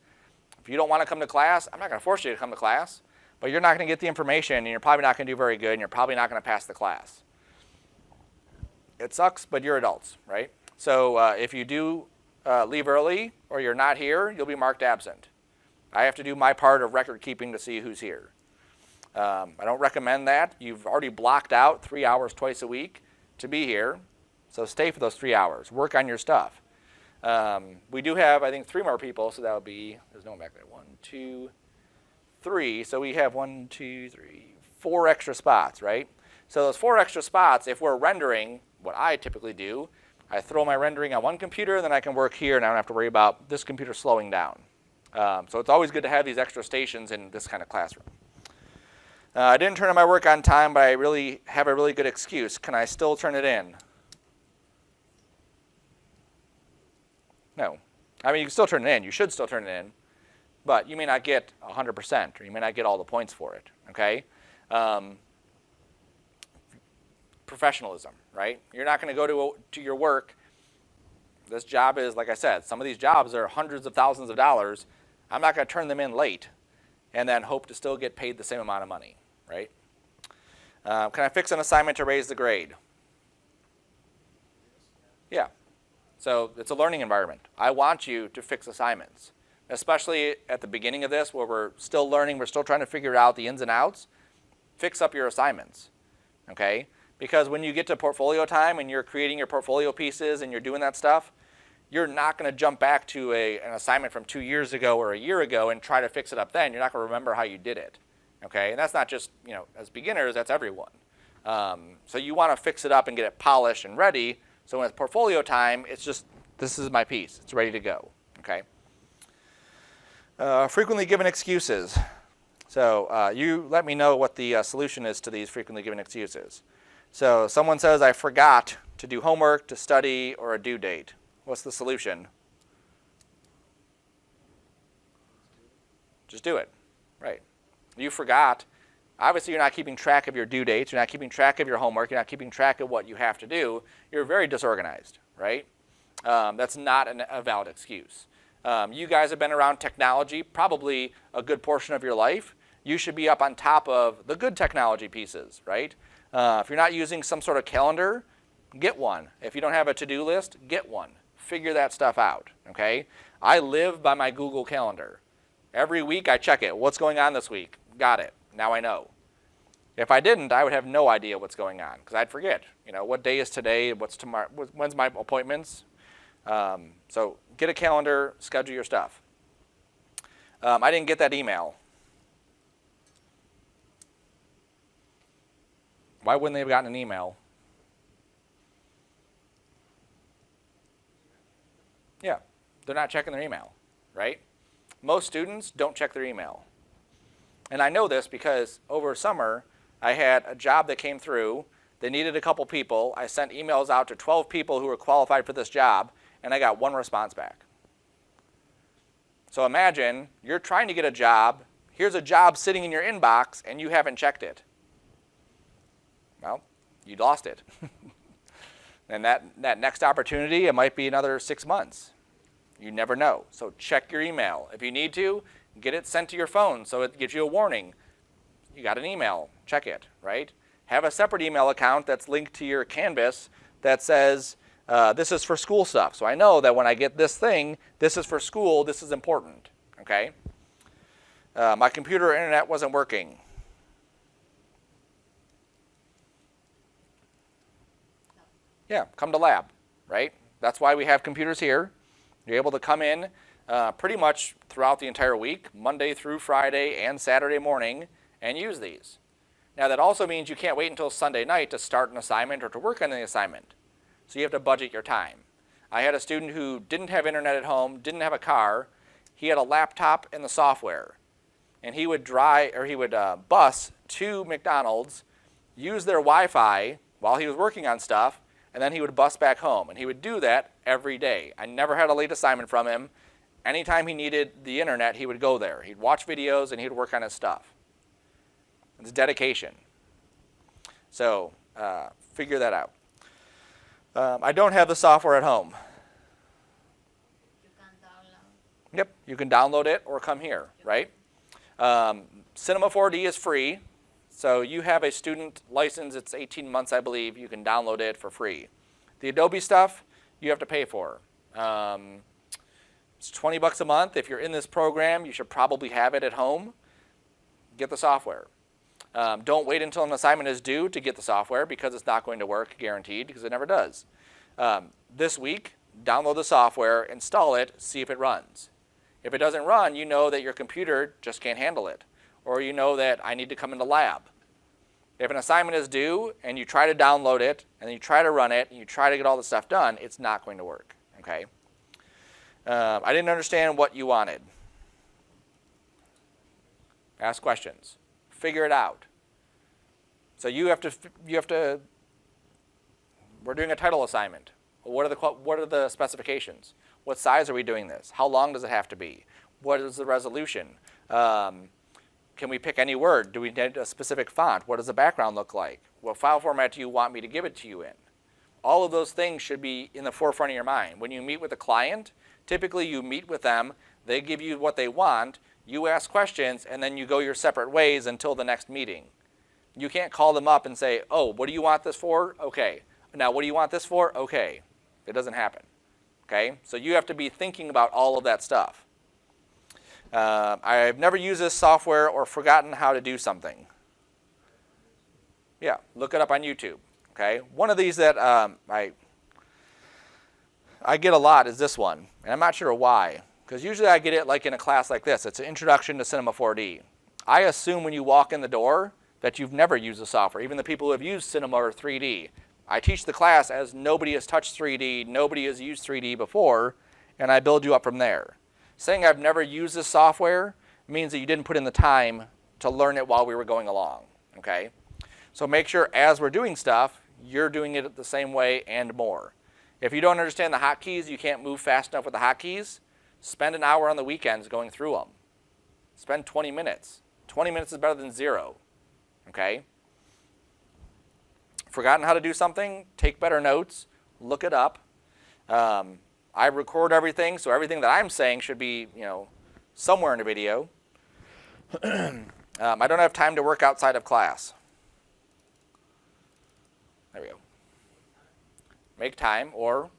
If you don't want to come to class, I'm not going to force you to come to class, but you're not going to get the information, and you're probably not going to do very good, and you're probably not going to pass the class. It sucks, but you're adults, right? So if you do leave early or you're not here, you'll be marked absent. I have to do my part of record keeping to see who's here. I don't recommend that. You've already blocked out 3 hours twice a week to be here, so stay for those 3 hours. Work on your stuff. We do have, I think, 3 more people, so that would be, there's no one back there. 1, 2, 3. So we have 1, 2, 3, 4 extra spots, right? So those 4 extra spots, if we're rendering, what I typically do, I throw my rendering on one computer, then I can work here, and I don't have to worry about this computer slowing down. So it's always good to have these extra stations in this kind of classroom. I didn't turn in my work on time, but I really have a really good excuse. Can I still turn it in? No. I mean, you can still turn it in. You should still turn it in. But you may not get 100%, or you may not get all the points for it, okay? Professionalism, right? You're not going to go to your work. This job is, like I said, some of these jobs are hundreds of thousands of dollars. I'm not going to turn them in late and then hope to still get paid the same amount of money, right? Can I fix an assignment to raise the grade? Yeah. So it's a learning environment. I want you to fix assignments, especially at the beginning of this where we're still learning, we're still trying to figure out the ins and outs. Fix up your assignments, okay? Because when you get to portfolio time and you're creating your portfolio pieces and you're doing that stuff, you're not going to jump back to an assignment from 2 years ago or a year ago and try to fix it up then. You're not going to remember how you did it, okay? And that's not just, as beginners, that's everyone. So you want to fix it up and get it polished and ready, so when it's portfolio time, it's just, this is my piece. It's ready to go, okay? Frequently given excuses. So you let me know what the solution is to these frequently given excuses. So someone says, I forgot to do homework, to study, or a due date. What's the solution? Just do it, right? You forgot. Obviously, you're not keeping track of your due dates. You're not keeping track of your homework. You're not keeping track of what you have to do. You're very disorganized, right? That's not a valid excuse. You guys have been around technology probably a good portion of your life. You should be up on top of the good technology pieces, right? If you're not using some sort of calendar, get one. If you don't have a to-do list, get one. Figure that stuff out, okay? I live by my Google Calendar. Every week I check it. What's going on this week? Got it. Now I know. If I didn't, I would have no idea what's going on because I'd forget. What day is today? What's tomorrow? When's my appointments? So get a calendar, schedule your stuff. I didn't get that email. Why wouldn't they have gotten an email? Yeah, they're not checking their email, right? Most students don't check their email. And I know this because over summer, I had a job that came through. They needed a couple people. I sent emails out to 12 people who were qualified for this job, and I got 1 response back. So imagine you're trying to get a job. Here's a job sitting in your inbox, and you haven't checked it. Well, you lost it. And that next opportunity, it might be another 6 months. You never know. So check your email. If you need to, get it sent to your phone so it gives you a warning. You got an email. Check it, right? Have a separate email account that's linked to your Canvas that says, this is for school stuff. So I know that when I get this thing, this is for school, this is important, okay? My computer or internet wasn't working. Yeah, come to lab, right? That's why we have computers here. You're able to come in pretty much throughout the entire week, Monday through Friday and Saturday morning, and use these. Now that also means you can't wait until Sunday night to start an assignment or to work on the assignment. So you have to budget your time. I had a student who didn't have internet at home, didn't have a car. He had a laptop and the software. And he would bus to McDonald's, use their Wi-Fi while he was working on stuff, and then he would bus back home. And he would do that every day. I never had a late assignment from him. Anytime he needed the internet, he would go there. He'd watch videos and he'd work on his stuff. It's dedication. So figure that out. I don't have the software at home. You can download. Yep, you can download it or come here, right? Cinema 4D is free. So you have a student license, it's 18 months, I believe. You can download it for free. The Adobe stuff, you have to pay for. It's $20 a month. If you're in this program, you should probably have it at home. Get the software. Don't wait until an assignment is due to get the software because it's not going to work, guaranteed, because it never does. This week, download the software, install it, see if it runs. If it doesn't run, you know that your computer just can't handle it. Or you know that I need to come into lab. If an assignment is due and you try to download it and you try to run it and you try to get all the stuff done, it's not going to work. Okay? I didn't understand what you wanted. Ask questions. Figure it out. So you have to. We're doing a title assignment. What are the specifications? What size are we doing this? How long does it have to be? What is the resolution? Can we pick any word? Do we need a specific font? What does the background look like? What file format do you want me to give it to you in? All of those things should be in the forefront of your mind. When you meet with a client, typically you meet with them, they give you what they want, you ask questions, and then you go your separate ways until the next meeting. You can't call them up and say, oh, what do you want this for? Okay. Now, what do you want this for? Okay. It doesn't happen. Okay? So you have to be thinking about all of that stuff. I've never used this software or forgotten how to do something. Yeah, look it up on YouTube. Okay? One of these that I get a lot is this one, and I'm not sure why, because usually I get it like in a class like this. It's an introduction to Cinema 4D. I assume when you walk in the door that you've never used the software, even the people who have used Cinema or 3D. I teach the class as nobody has touched 3D, nobody has used 3D before, and I build you up from there. Saying I've never used this software means that you didn't put in the time to learn it while we were going along, okay? So make sure as we're doing stuff, you're doing it the same way and more. If you don't understand the hotkeys, you can't move fast enough with the hotkeys, spend an hour on the weekends going through them. Spend 20 minutes. 20 minutes is better than 0, okay? Forgotten how to do something? Take better notes, look it up. I record everything, so everything that I'm saying should be, somewhere in a video. I don't have time to work outside of class. There we go. Make time, or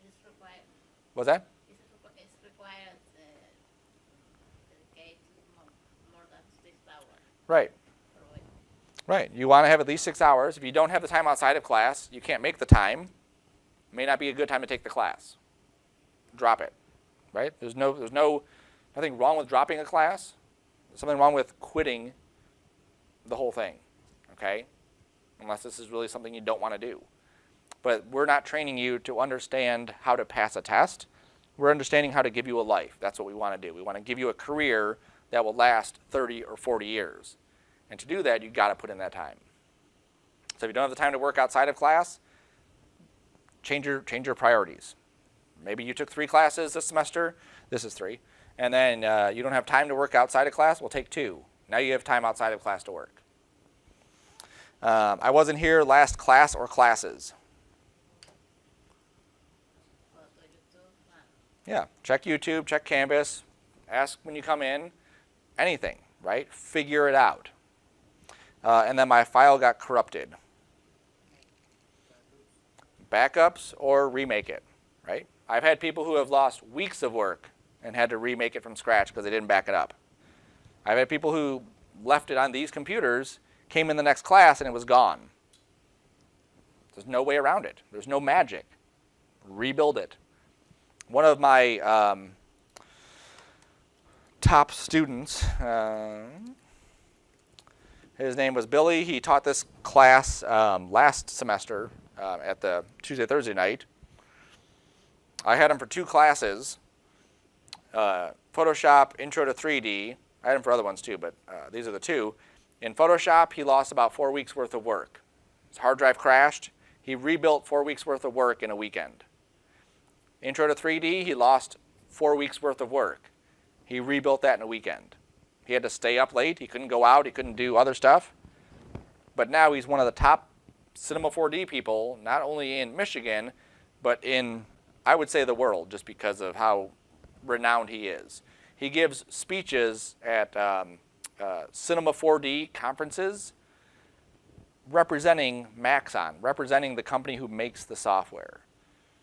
It's required. what's that? It's required dedicate more than 6 hours Right. per week. Right. You want to have at least 6 hours. If you don't have the time outside of class, you can't make the time. It may not be a good time to take the class. Drop it. Right? There's nothing wrong with dropping a class. There's something wrong with quitting the whole thing. Okay? Unless this is really something you don't want to do. But we're not training you to understand how to pass a test. We're understanding how to give you a life. That's what we want to do. We want to give you a career that will last 30 or 40 years. And to do that, you've got to put in that time. So if you don't have the time to work outside of class, change your priorities. Maybe you took 3 classes this semester. This is 3. And then you don't have time to work outside of class. Well, take 2. Now you have time outside of class to work. I wasn't here last class or classes. Go to YouTube. Yeah, check YouTube, check Canvas, ask when you come in, anything, right? Figure it out. And then my file got corrupted. Backups or remake it, right? I've had people who have lost weeks of work and had to remake it from scratch because they didn't back it up. I've had people who left it on these computers, came in the next class, and it was gone. There's no way around it. There's no magic. Rebuild it. One of my top students. His name was Billy. He taught this class last semester at the Tuesday, Thursday night. I had him for 2 classes, Photoshop, Intro to 3D. I had him for other ones too, but these are the 2. In Photoshop, he lost about 4 weeks worth of work. His hard drive crashed. He rebuilt 4 weeks worth of work in a weekend. Intro to 3D, he lost 4 weeks worth of work. He rebuilt that in a weekend. He had to stay up late. He couldn't go out. He couldn't do other stuff. But now he's one of the top Cinema 4D people, not only in Michigan, but in, I would say, the world, just because of how renowned he is. He gives speeches at Cinema 4D conferences representing Maxon, representing the company who makes the software,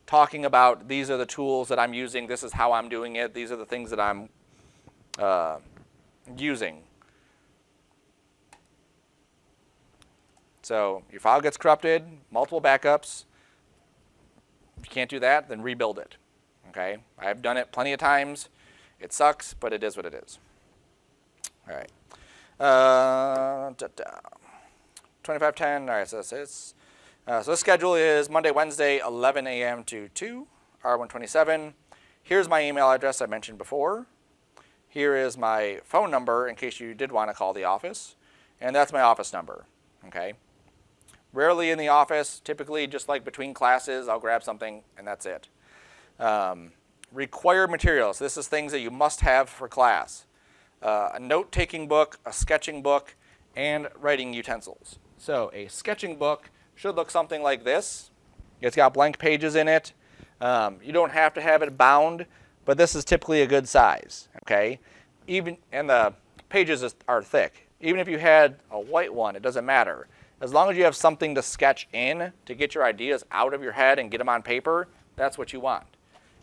talking about these are the tools that I'm using, this is how I'm doing it, these are the things that I'm using. So your file gets corrupted, multiple backups. If you can't do that, then rebuild it. Okay? I've done it plenty of times. It sucks, but it is what it is. All right. 2510. All right, so so the schedule is Monday, Wednesday, 11 a.m. to 2, R127. Here's my email address I mentioned before. Here is my phone number in case you did want to call the office. And that's my office number. Okay? Rarely in the office, typically just like between classes, I'll grab something and that's it. Required materials. This is things that you must have for class. A note-taking book, a sketching book, and writing utensils. So a sketching book should look something like this. It's got blank pages in it. You don't have to have it bound, but this is typically a good size. Okay, and the pages are thick. Even if you had a white one, it doesn't matter. As long as you have something to sketch in to get your ideas out of your head and get them on paper, that's what you want.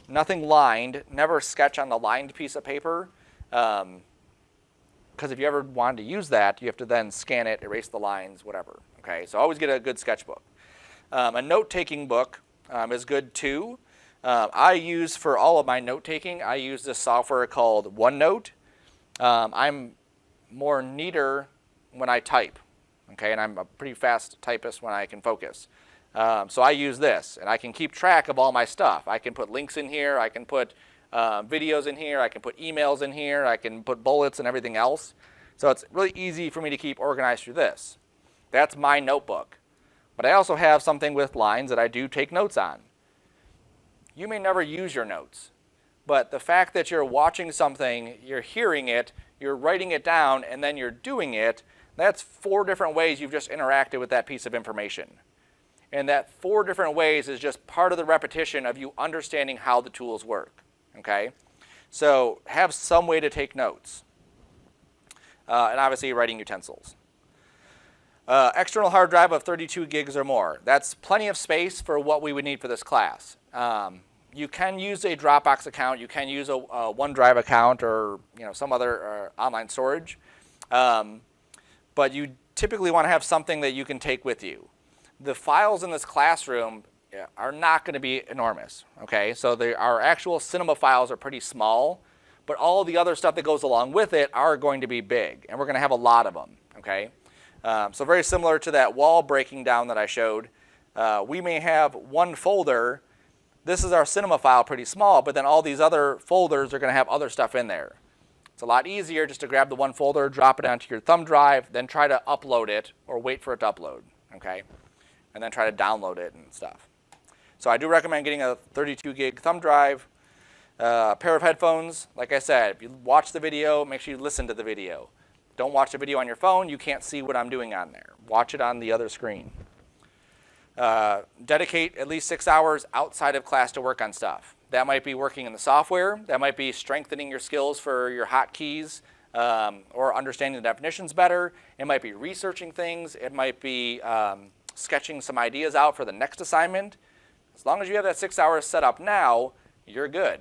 Nothing lined. Never sketch on the lined piece of paper. Because if you ever wanted to use that, you have to then scan it, erase the lines, whatever. Okay, so always get a good sketchbook. A note-taking book is good too. I use for all of my note-taking, I use this software called OneNote. I'm more neater when I type, okay, and I'm a pretty fast typist when I can focus. So I use this, and I can keep track of all my stuff. I can put links in here. I can put videos in here. I can put emails in here. I can put bullets and everything else. So it's really easy for me to keep organized through this. That's my notebook. But I also have something with lines that I do take notes on. You may never use your notes, but the fact that you're watching something, you're hearing it, you're writing it down, and then you're doing it, that's 4 different ways you've just interacted with that piece of information. And that 4 different ways is just part of the repetition of you understanding how the tools work. Okay? So have some way to take notes. And obviously writing utensils. External hard drive of 32 gigs or more. That's plenty of space for what we would need for this class. You can use a Dropbox account. You can use a OneDrive account or some other online storage. But you typically want to have something that you can take with you. The files in this classroom are not going to be enormous. Okay, so our actual cinema files are pretty small, but all the other stuff that goes along with it are going to be big, and we're going to have a lot of them. Okay, so very similar to that wall breaking down that I showed. We may have one folder. This is our cinema file, pretty small, but then all these other folders are going to have other stuff in there. It's a lot easier just to grab the one folder, drop it onto your thumb drive, then try to upload it or wait for it to upload. Okay, and then try to download it and stuff. So I do recommend getting a 32 gig thumb drive, a pair of headphones. Like I said, if you watch the video, make sure you listen to the video. Don't watch the video on your phone. You can't see what I'm doing on there. Watch it on the other screen. Dedicate at least 6 hours outside of class to work on stuff. That might be working in the software. That might be strengthening your skills for your hotkeys or understanding the definitions better. It might be researching things. It might be sketching some ideas out for the next assignment. As long as you have that 6 hours set up now, you're good.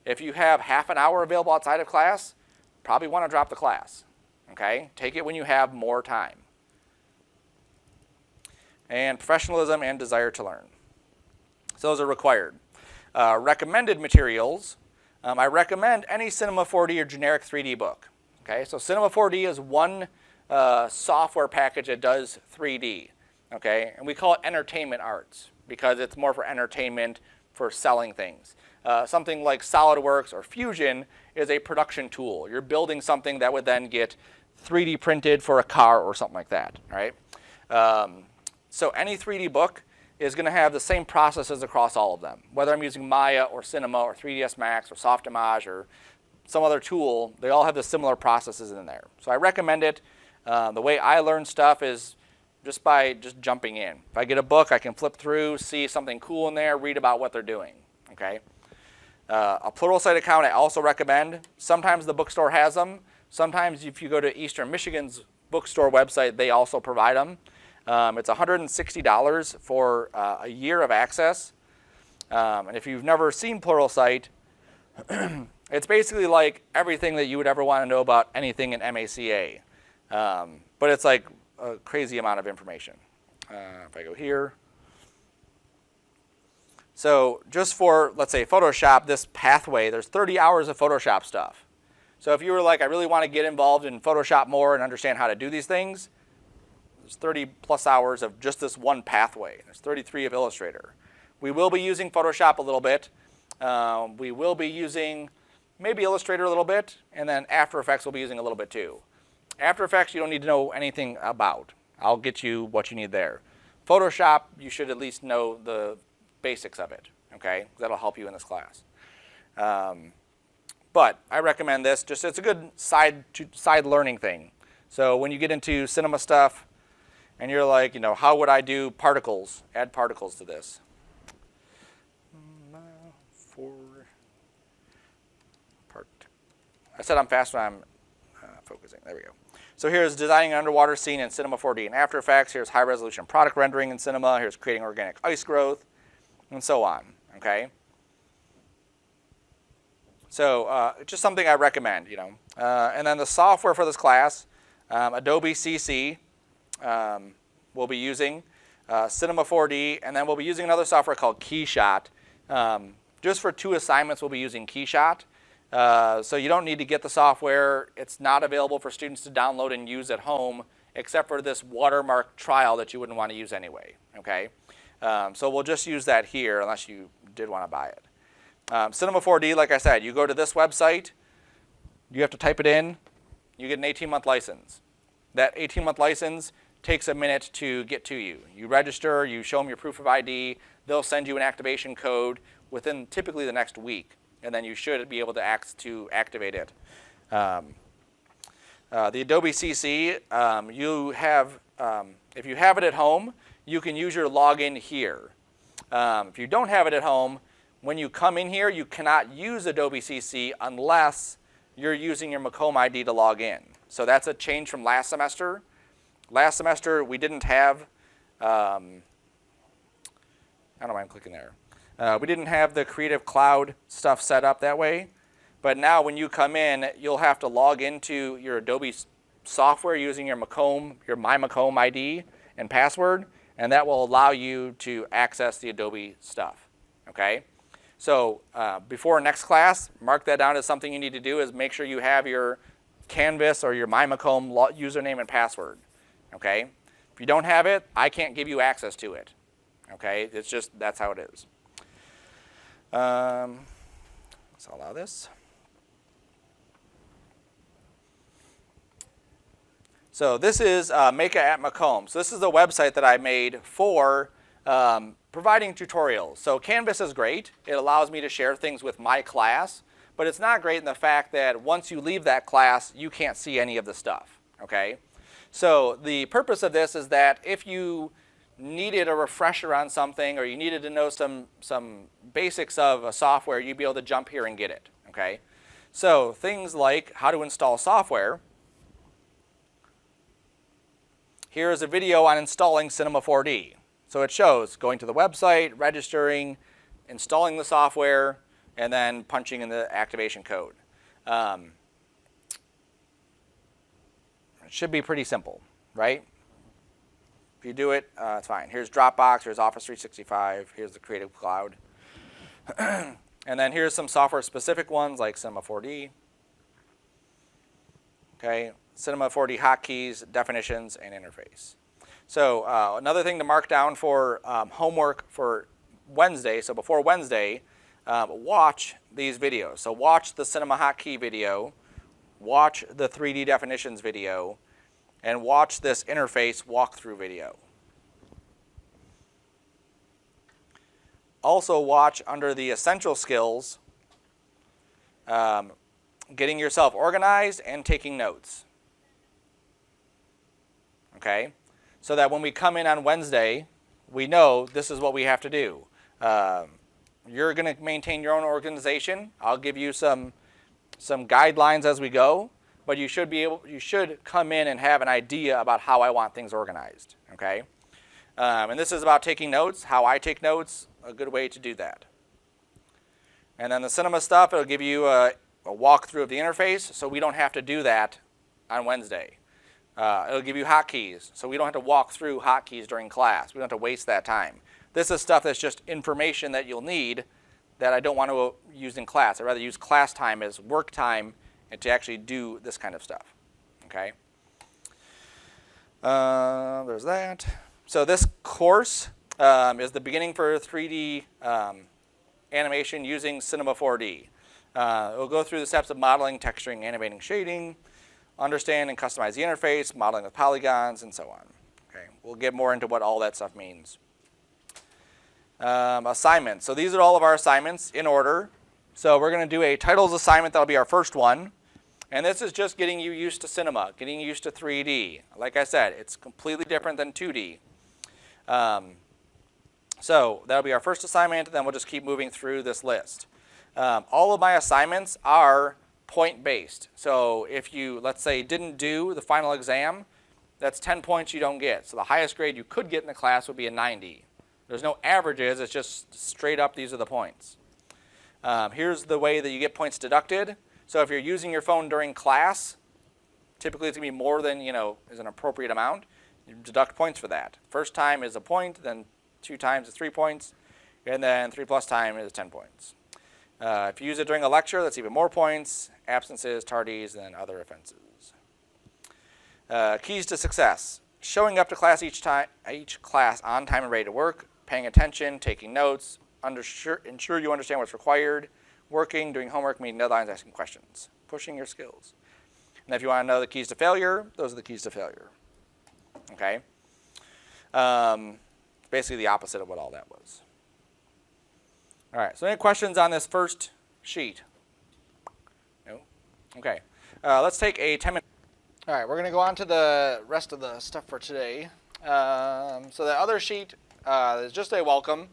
If you have half an hour available outside of class, probably want to drop the class. Okay? Take it when you have more time. And professionalism and desire to learn. So those are required. Recommended materials. I recommend any Cinema 4D or generic 3D book. Okay, so Cinema 4D is one software package that does 3D. Okay, and we call it entertainment arts because it's more for entertainment, for selling things. Something like SolidWorks or Fusion is a production tool. You're building something that would then get 3D printed for a car or something like that, right? So any 3D book is going to have the same processes across all of them. Whether I'm using Maya or Cinema or 3ds Max or Softimage or some other tool, they all have the similar processes in there. So I recommend it. The way I learn stuff is just by jumping in. If I get a book, I can flip through, see something cool in there, read about what they're doing. Okay. A Pluralsight account I also recommend. Sometimes the bookstore has them. Sometimes if you go to Eastern Michigan's bookstore website, they also provide them. It's $160 for a year of access. And if you've never seen Pluralsight, it's basically like everything that you would ever want to know about anything in MACA. But it's like a crazy amount of information. If I go here. So just for, let's say, Photoshop, this pathway, there's 30 hours of Photoshop stuff. So if you were like, I really want to get involved in Photoshop more and understand how to do these things, there's 30 plus hours of just this one pathway. There's 33 of Illustrator. We will be using Photoshop a little bit. We will be using maybe Illustrator a little bit, and then After Effects we'll be using a little bit too. After Effects you don't need to know anything about. I'll get you what you need there. Photoshop, you should at least know the basics of it, okay? That'll help you in this class. But I recommend this. Just it's a good side learning thing. So when you get into cinema stuff and you're like, you know, how would I do particles? Add particles to this. I said I'm fast when I'm focusing. There we go. So here's designing an underwater scene in Cinema 4D and After Effects. Here's high resolution product rendering in Cinema. Here's creating organic ice growth, and so on. Okay. So just something I recommend, you know. And then the software for this class, Adobe CC, we'll be using Cinema 4D, and then we'll be using another software called KeyShot. Just for 2 assignments, we'll be using KeyShot. So you don't need to get the software. It's not available for students to download and use at home, except for this watermark trial that you wouldn't want to use anyway. Okay. So we'll just use that here unless you did want to buy it. Cinema 4D, like I said, you go to this website, you have to type it in, you get an 18-month license. That 18-month license takes a minute to get to you. You register, you show them your proof of ID, they'll send you an activation code within typically the next week, and then you should be able to activate it. The Adobe CC, if you have it at home, you can use your login here. If you don't have it at home, when you come in here, you cannot use Adobe CC unless you're using your Macomb ID to log in. So that's a change from last semester. Last semester, we didn't have, I don't know why I'm clicking there. We didn't have the Creative Cloud stuff set up that way. But now when you come in, you'll have to log into your Adobe software using your My Macomb ID and password, and that will allow you to access the Adobe stuff, okay? So before next class, mark that down as something you need to do is make sure you have your Canvas or your My Macomb username and password, okay? If you don't have it, I can't give you access to it, okay? It's just, that's how it is. Let's allow this. So this is Meka at Macomb. So this is a website that I made for providing tutorials. So Canvas is great. It allows me to share things with my class, but it's not great in the fact that once you leave that class, you can't see any of the stuff, okay? So the purpose of this is that if you needed a refresher on something or you needed to know some basics of a software, you'd be able to jump here and get it, okay? So things like how to install software. Here's a video on installing Cinema 4D. So it shows going to the website, registering, installing the software, and then punching in the activation code. It should be pretty simple, right? If you do it, it's fine. Here's Dropbox, here's Office 365, here's the Creative Cloud. And And then here's some software-specific ones like Cinema 4D. Okay, Cinema 4D hotkeys, definitions, and interface. So another thing to mark down for homework for Wednesday, so before Wednesday, watch these videos. So watch the Cinema hotkey video, watch the 3D definitions video, and watch this interface walkthrough video. Also watch under the essential skills, getting yourself organized and taking notes. Okay? So that when we come in on Wednesday, we know this is what we have to do. You're going to maintain your own organization. I'll give you some guidelines as we go, but you should come in and have an idea about how I want things organized. Okay? And this is about taking notes, how I take notes, a good way to do that. And then the cinema stuff, it'll give you a walkthrough of the interface, so we don't have to do that on Wednesday. It'll give you hotkeys, so we don't have to walk through hotkeys during class. We don't have to waste that time. This is stuff that's just information that you'll need that I don't want to use in class. I'd rather use class time as work time and to actually do this kind of stuff. Okay? There's that. So this course is the beginning for 3D animation using Cinema 4D. It'll go through the steps of modeling, texturing, animating, shading, understand and customize the interface, modeling with polygons, and so on. Okay, we'll get more into what all that stuff means. Assignments. So these are all of our assignments in order. So we're going to do a titles assignment. That'll be our first one. And this is just getting you used to cinema, getting you used to 3D. Like I said, it's completely different than 2D. So that'll be our first assignment, and then we'll just keep moving through this list. All of my assignments are point-based. So if you, let's say, didn't do the final exam, that's 10 points you don't get. So the highest grade you could get in the class would be a 90. There's no averages, it's just straight up, these are the points. Here's the way that you get points deducted. So if you're using your phone during class, typically it's going to be more than, is an appropriate amount. You deduct points for that. First time is a point, then 2 times is 3 points, and then 3 plus time is 10 points. If you use it during a lecture, that's even more points, absences, tardies, and other offenses. Keys to success. Showing up to class each class on time and ready to work, paying attention, taking notes, ensure you understand what's required, working, doing homework, meeting deadlines, asking questions, pushing your skills. And if you want to know the keys to failure, those are the keys to failure. Okay? Basically the opposite of what all that was. All right, so any questions on this first sheet? No? Okay. Let's take a 10-minute. All right, we're going to go on to the rest of the stuff for today. So the other sheet is just a welcome.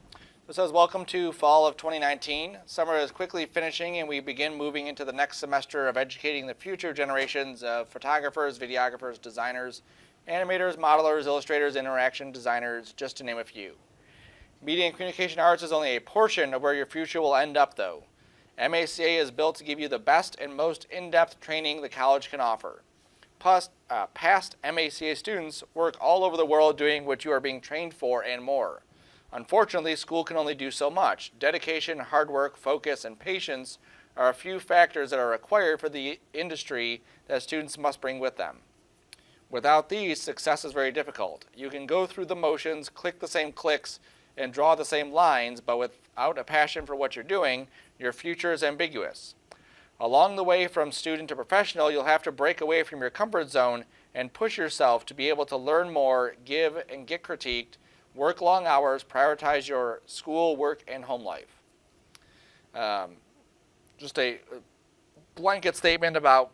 It says, welcome to fall of 2019. Summer is quickly finishing, and we begin moving into the next semester of educating the future generations of photographers, videographers, designers, animators, modelers, illustrators, interaction designers, just to name a few. Media and communication arts is only a portion of where your future will end up, though. MACA is built to give you the best and most in-depth training the college can offer. Plus, past MACA students work all over the world doing what you are being trained for and more. Unfortunately, school can only do so much. Dedication, hard work, focus, and patience are a few factors that are required for the industry that students must bring with them. Without these, success is very difficult. You can go through the motions, click the same clicks, and draw the same lines, but without a passion for what you're doing, your future is ambiguous. Along the way from student to professional, you'll have to break away from your comfort zone and push yourself to be able to learn more, give and get critiqued, work long hours, prioritize your school, work, and home life. Just a blanket statement about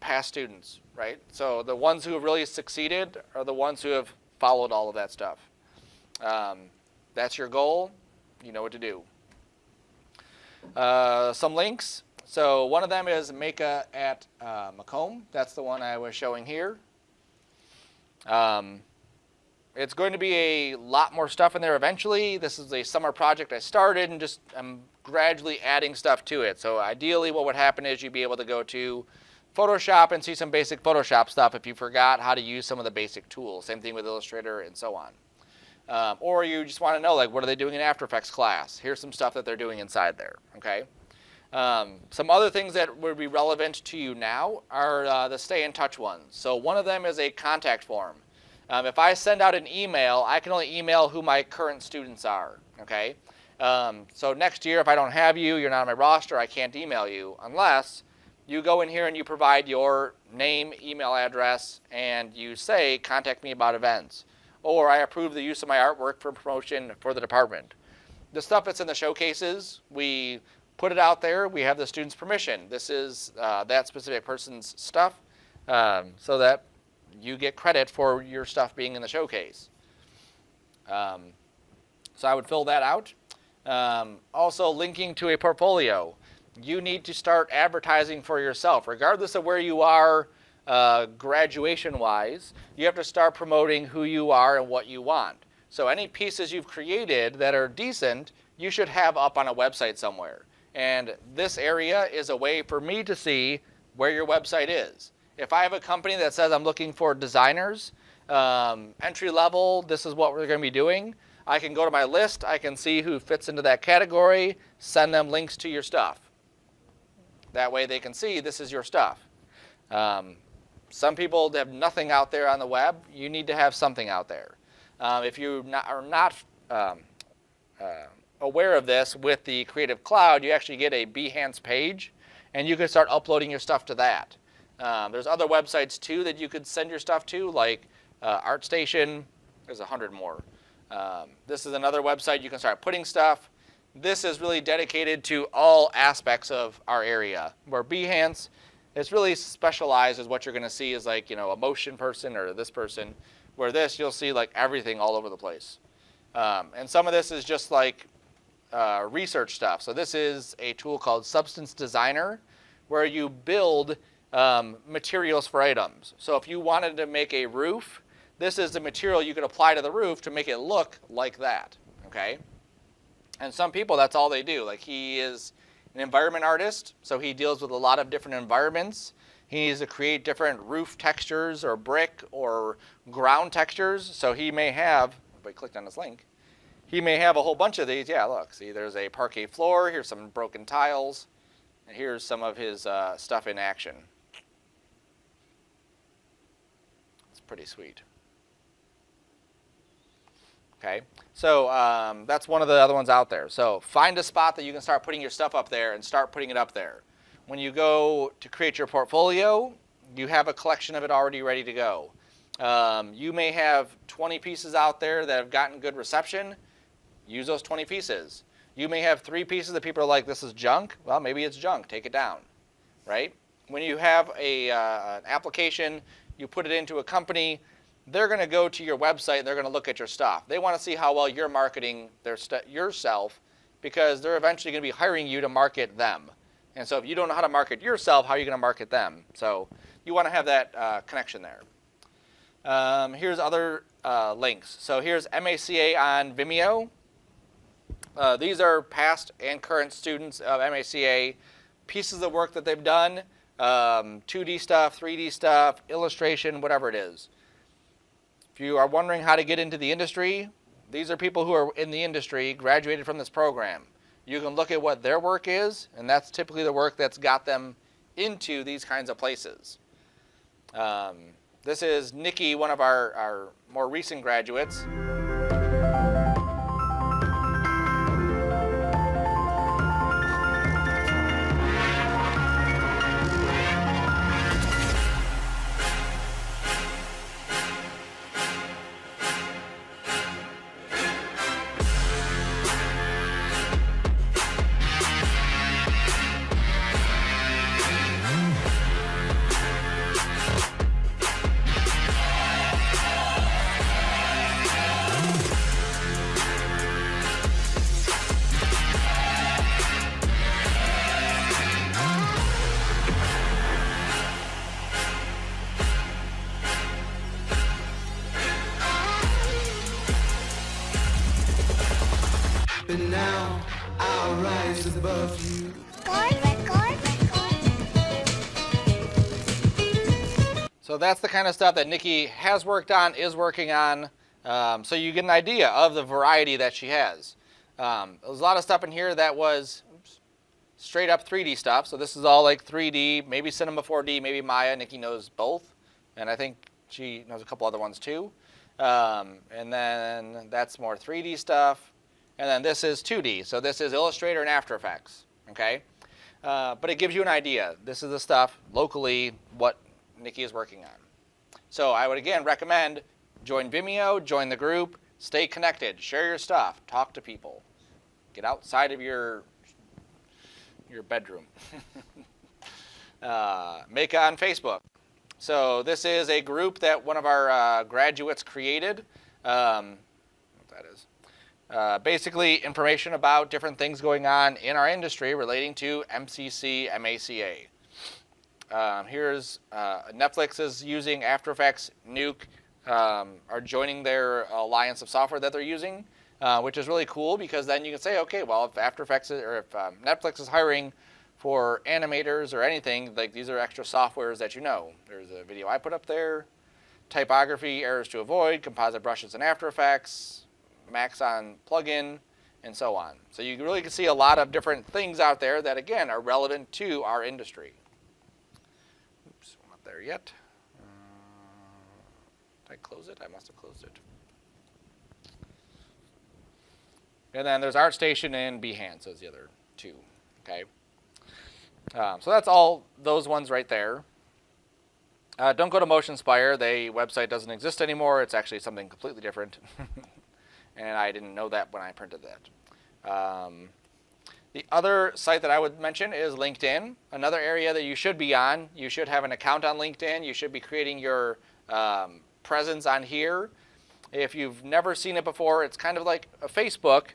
past students, right? So the ones who have really succeeded are the ones who have followed all of that stuff. That's your goal. You know what to do. Some links. So one of them is Maka at Macomb. That's the one I was showing here. It's going to be a lot more stuff in there eventually. This is a summer project I started, and just I'm gradually adding stuff to it. So ideally what would happen is you'd be able to go to Photoshop and see some basic Photoshop stuff if you forgot how to use some of the basic tools. Same thing with Illustrator and so on. Or you just want to know, like, what are they doing in After Effects class? Here's some stuff that they're doing inside there, okay? Some other things that would be relevant to you now are the stay in touch ones. So one of them is a contact form. If I send out an email, I can only email who my current students are, okay? So next year, if I don't have you, you're not on my roster, I can't email you unless you go in here and you provide your name, email address, and you say, contact me about events. Or I approve the use of my artwork for promotion for the department. The stuff that's in the showcases, we put it out there. We have the student's permission. This is that specific person's stuff, so that you get credit for your stuff being in the showcase. So I would fill that out. Also, linking to a portfolio. You need to start advertising for yourself. Regardless of where you are graduation-wise, you have to start promoting who you are and what you want. So any pieces you've created that are decent, you should have up on a website somewhere. And this area is a way for me to see where your website is. If I have a company that says I'm looking for designers, entry level, this is what we're going to be doing, I can go to my list, I can see who fits into that category, send them links to your stuff. That way they can see this is your stuff. Some people have nothing out there on the web. You need to have something out there. If you are not aware of this, with the Creative Cloud, you actually get a Behance page, and you can start uploading your stuff to that. There's other websites too that you could send your stuff to, like ArtStation. There's 100 more. This is another website you can start putting stuff. This is really dedicated to all aspects of our area. Where Behance, it's really specialized as what you're going to see is like, a motion person or this person. Where this, you'll see like everything all over the place. And some of this is just like research stuff. So this is a tool called Substance Designer, where you build materials for items. So if you wanted to make a roof, this is the material you could apply to the roof to make it look like that, okay? And some people, that's all they do. Like, he is an environment artist, so he deals with a lot of different environments. He needs to create different roof textures or brick or ground textures. So he may have, if I clicked on this link, he may have a whole bunch of these. Yeah, look, see, there's a parquet floor. Here's some broken tiles. And here's some of his stuff in action. It's pretty sweet. Okay, so that's one of the other ones out there. So find a spot that you can start putting your stuff up there and start putting it up there. When you go to create your portfolio, you have a collection of it already ready to go. You may have 20 pieces out there that have gotten good reception. Use those 20 pieces. You may have 3 pieces that people are like, this is junk. Well, maybe it's junk. Take it down, right? When you have an application, you put it into a company, they're going to go to your website and they're going to look at your stuff. They want to see how well you're marketing yourself, because they're eventually going to be hiring you to market them. And so if you don't know how to market yourself, how are you going to market them? So you want to have that connection there. Here's other links. So here's MACA on Vimeo. These are past and current students of MACA, pieces of work that they've done, 2D stuff, 3D stuff, illustration, whatever it is. If you are wondering how to get into the industry, these are people who are in the industry, graduated from this program. You can look at what their work is, and that's typically the work that's got them into these kinds of places. This is Nikki, one of our more recent graduates. But now I'll rise above you. So that's the kind of stuff that Nikki has worked on, is working on. So you get an idea of the variety that she has. There's a lot of stuff in here that was straight up 3D stuff. So this is all like 3D, maybe Cinema 4D, maybe Maya. Nikki knows both. And I think she knows a couple other ones too. And then that's more 3D stuff. And then this is 2D. So this is Illustrator and After Effects. Okay? But it gives you an idea. This is the stuff locally what Nikki is working on. So I would again recommend join Vimeo, join the group, stay connected, share your stuff, talk to people. Get outside of your bedroom. Make it on Facebook. So this is a group that one of our graduates created. What that is. Basically information about different things going on in our industry relating to MCC, MACA. Here's Netflix is using After Effects, Nuke, are joining their alliance of software that they're using, which is really cool because then you can say, okay, well, if After Effects or if Netflix is hiring for animators or anything, like these are extra softwares that you know. There's a video I put up there, typography, errors to avoid, composite brushes in After Effects, Maxon plugin, and so on. So you really can see a lot of different things out there that, again, are relevant to our industry. Oops, I'm not there yet. Did I close it? I must have closed it. And then there's ArtStation and Behance, those are the other two. Okay. So that's all those ones right there. Don't go to MotionSpire. The website doesn't exist anymore. It's actually something completely different. And I didn't know that when I printed that. The other site that I would mention is LinkedIn. Another area that you should be on. You should have an account on LinkedIn. You should be creating your presence on here. If you've never seen it before, it's kind of like a Facebook,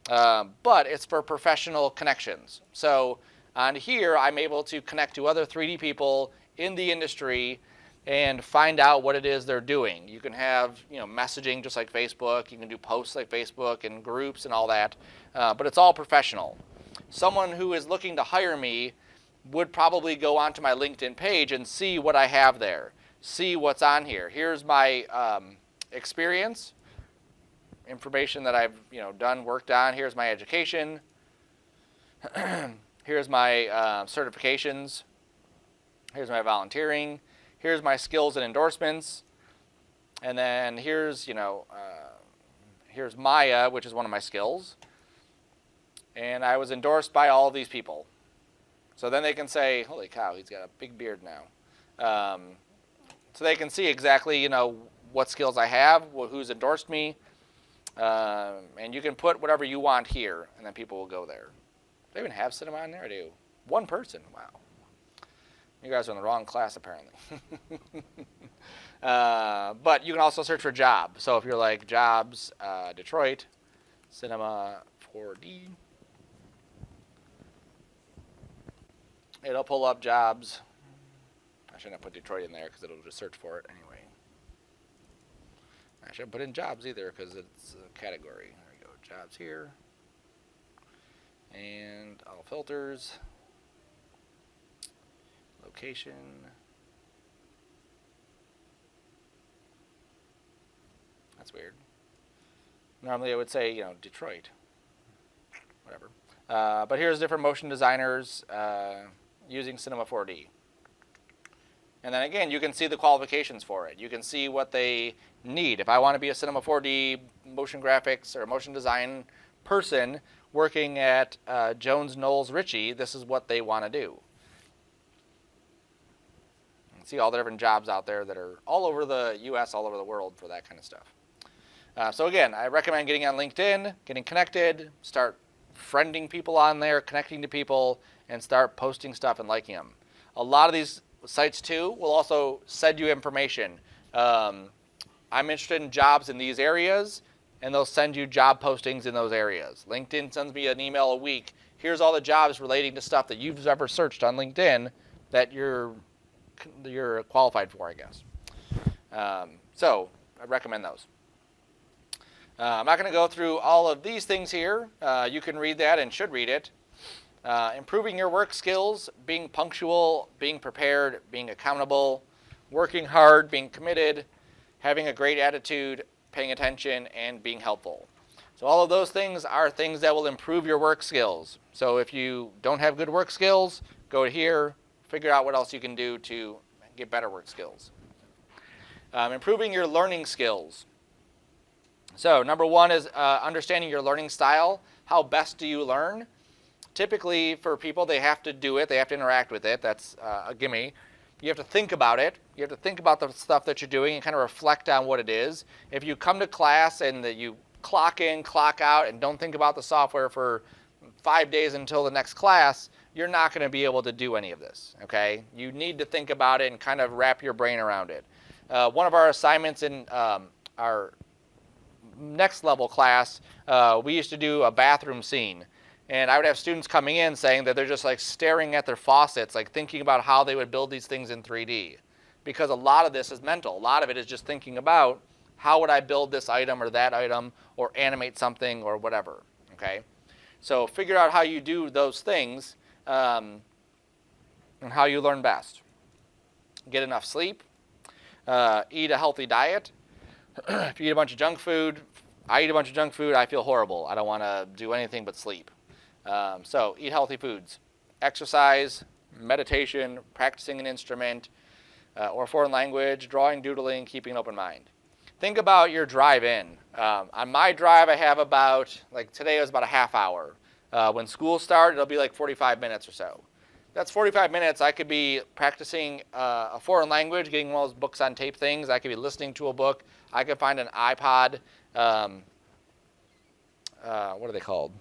but it's for professional connections. So on here, I'm able to connect to other 3D people in the industry and find out what it is they're doing. You can have, messaging just like Facebook. You can do posts like Facebook and groups and all that, but it's all professional. Someone who is looking to hire me would probably go onto my LinkedIn page and see what I have there, see what's on here. Here's my experience, information that I've done, worked on. Here's my education. Here's my certifications. Here's my volunteering. Here's my skills and endorsements. And then here's, here's Maya, which is one of my skills. And I was endorsed by all of these people. So then they can say, holy cow, he's got a big beard now. So they can see exactly, what skills I have, who's endorsed me. And you can put whatever you want here, and then people will go there. Do they even have cinema on there? I do. One person. Wow. You guys are in the wrong class, apparently. But you can also search for job. So if you're like jobs, Detroit, Cinema 4D, it'll pull up jobs. I shouldn't have put Detroit in there because it'll just search for it anyway. I shouldn't put in jobs either because it's a category. There we go. Jobs here. And all filters. Location. That's weird. Normally I would say, Detroit. Whatever. But here's different motion designers using Cinema 4D. And then again, you can see the qualifications for it. You can see what they need. If I want to be a Cinema 4D motion graphics or motion design person working at Jones, Knowles, Ritchie, this is what they want to do. You can see all the different jobs out there that are all over the U.S., all over the world for that kind of stuff. So again, I recommend getting on LinkedIn, getting connected, start friending people on there, connecting to people, and start posting stuff and liking them. A lot of these sites too will also send you information. I'm interested in jobs in these areas, and they'll send you job postings in those areas. LinkedIn sends me an email a week. Here's all the jobs relating to stuff that you've ever searched on LinkedIn that you're qualified for, I guess. So I recommend those. I'm not going to go through all of these things here. You can read that and should read it. Improving your work skills, being punctual, being prepared, being accountable, working hard, being committed, having a great attitude, paying attention, and being helpful. So all of those things are things that will improve your work skills. So if you don't have good work skills, go here, figure out what else you can do to get better work skills. Improving your learning skills. So number one is understanding your learning style. How best do you learn? Typically for people, they have to do it. They have to interact with it. That's a gimme. You have to think about it. You have to think about the stuff that you're doing and kind of reflect on what it is. If you come to class and you clock in, clock out, and don't think about the software for 5 days until the next class, you're not going to be able to do any of this, okay? You need to think about it and kind of wrap your brain around it. One of our assignments in our next level class, we used to do a bathroom scene. And I would have students coming in saying that they're just like staring at their faucets, like thinking about how they would build these things in 3D. Because a lot of this is mental. A lot of it is just thinking about how would I build this item or that item or animate something or whatever, okay? So figure out how you do those things and how you learn best. Get enough sleep. Eat a healthy diet. If you eat a bunch of junk food, I eat a bunch of junk food, I feel horrible. I don't want to do anything but sleep. So eat healthy foods. Exercise, meditation, practicing an instrument or foreign language, drawing, doodling, keeping an open mind. Think about your drive in. On my drive, I have about, like today it was about a half hour. When school started, it'll be like 45 minutes or so. That's 45 minutes. I could be practicing a foreign language, getting one of those books on tape things. I could be listening to a book. I could find an iPod. What are they called?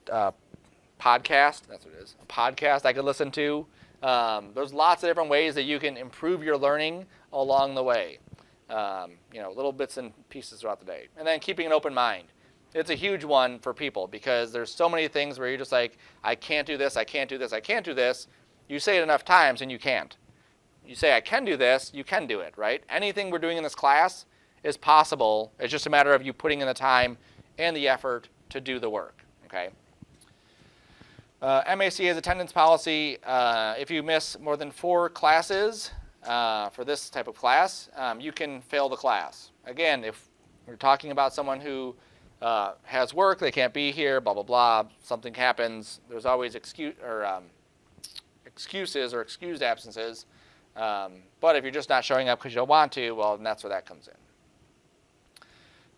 A podcast. That's what it is. A podcast I could listen to. There's lots of different ways that you can improve your learning along the way. Little bits and pieces throughout the day. And then keeping an open mind. It's a huge one for people because there's so many things where you're just like, I can't do this, I can't do this, I can't do this. You say it enough times and you can't. You say, I can do this, you can do it, right? Anything we're doing in this class is possible. It's just a matter of you putting in the time and the effort to do the work, okay? MAC has attendance policy. If you miss more than 4 classes for this type of class, you can fail the class. Again, if we're talking about someone who has work, they can't be here, blah, blah, blah, something happens, there's always excuses or excused absences. But if you're just not showing up because you don't want to, well, then that's where that comes in.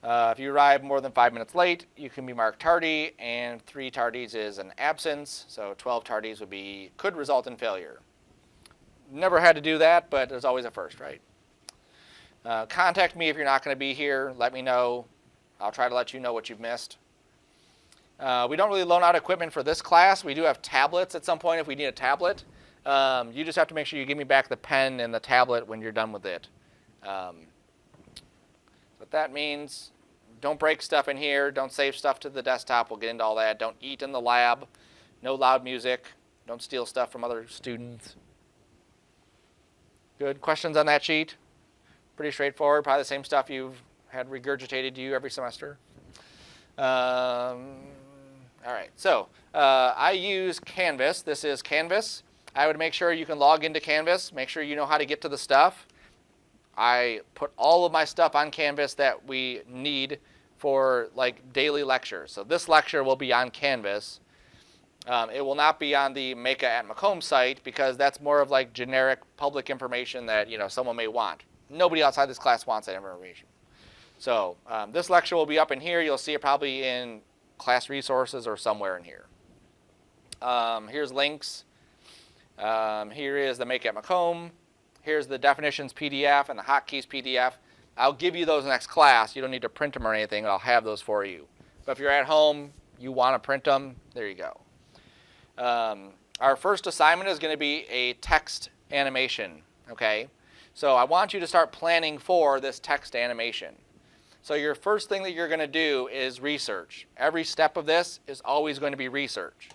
If you arrive more than 5 minutes late, you can be marked tardy, and 3 tardies is an absence, so 12 tardies could result in failure. Never had to do that, but there's always a first, right? Contact me if you're not going to be here. Let me know. I'll try to let you know what you've missed. We don't really loan out equipment for this class. We do have tablets at some point if we need a tablet. You just have to make sure you give me back the pen and the tablet when you're done with it. What that means, don't break stuff in here. Don't save stuff to the desktop. We'll get into all that. Don't eat in the lab. No loud music. Don't steal stuff from other students. Good. Questions on that sheet? Pretty straightforward. Probably the same stuff you've had regurgitated to you every semester. All right. So I use Canvas. This is Canvas. I would make sure you can log into Canvas. Make sure you know how to get to the stuff. I put all of my stuff on Canvas that we need for like daily lectures. So this lecture will be on Canvas. It will not be on the Make at Macomb site because that's more of like generic public information that someone may want. Nobody outside this class wants that information. So this lecture will be up in here. You'll see it probably in class resources or somewhere in here. Here's links. Here is the Make at Macomb. Here's the definitions PDF and the hotkeys PDF. I'll give you those next class. You don't need to print them or anything. I'll have those for you. But if you're at home, you want to print them, there you go. Our first assignment is going to be a text animation, okay? So I want you to start planning for this text animation. So your first thing that you're going to do is research. Every step of this is always going to be research.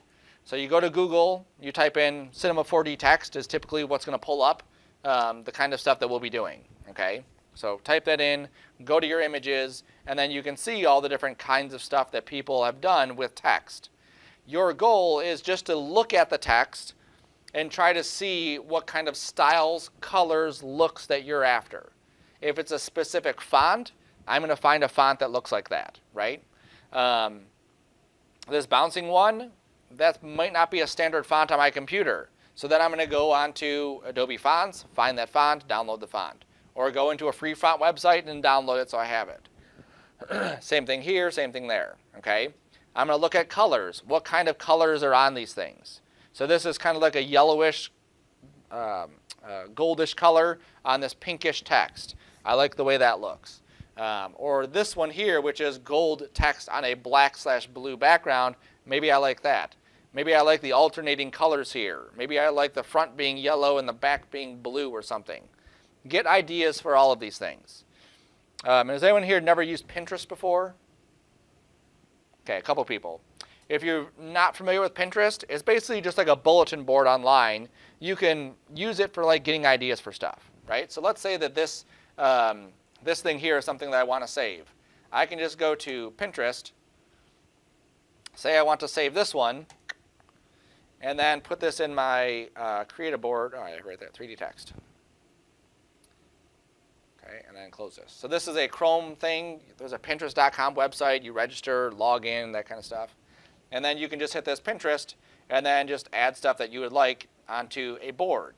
So you go to Google, you type in Cinema 4D text is typically what's going to pull up the kind of stuff that we'll be doing, okay? So type that in, go to your images, and then you can see all the different kinds of stuff that people have done with text. Your goal is just to look at the text and try to see what kind of styles, colors, looks that you're after. If it's a specific font, I'm going to find a font that looks like that, right? This bouncing one, that might not be a standard font on my computer. So then I'm going to go onto Adobe Fonts, find that font, download the font. Or go into a free font website and download it so I have it. Same thing here, same thing there, okay? I'm going to look at colors. What kind of colors are on these things? So this is kind of like a yellowish, goldish color on this pinkish text. I like the way that looks. Or this one here, which is gold text on a black/blue background, maybe I like that. Maybe I like the alternating colors here. Maybe I like the front being yellow and the back being blue or something. Get ideas for all of these things. Has anyone here never used Pinterest before? Okay, a couple people. If you're not familiar with Pinterest, it's basically just like a bulletin board online. You can use it for like getting ideas for stuff, right? So let's say that this thing here is something that I want to save. I can just go to Pinterest, say I want to save this one, and then put this in my create a board. Oh, right there, 3D text. Okay, and then close this. So this is a Chrome thing. There's a Pinterest.com website. You register, log in, that kind of stuff. And then you can just hit this Pinterest and then just add stuff that you would like onto a board.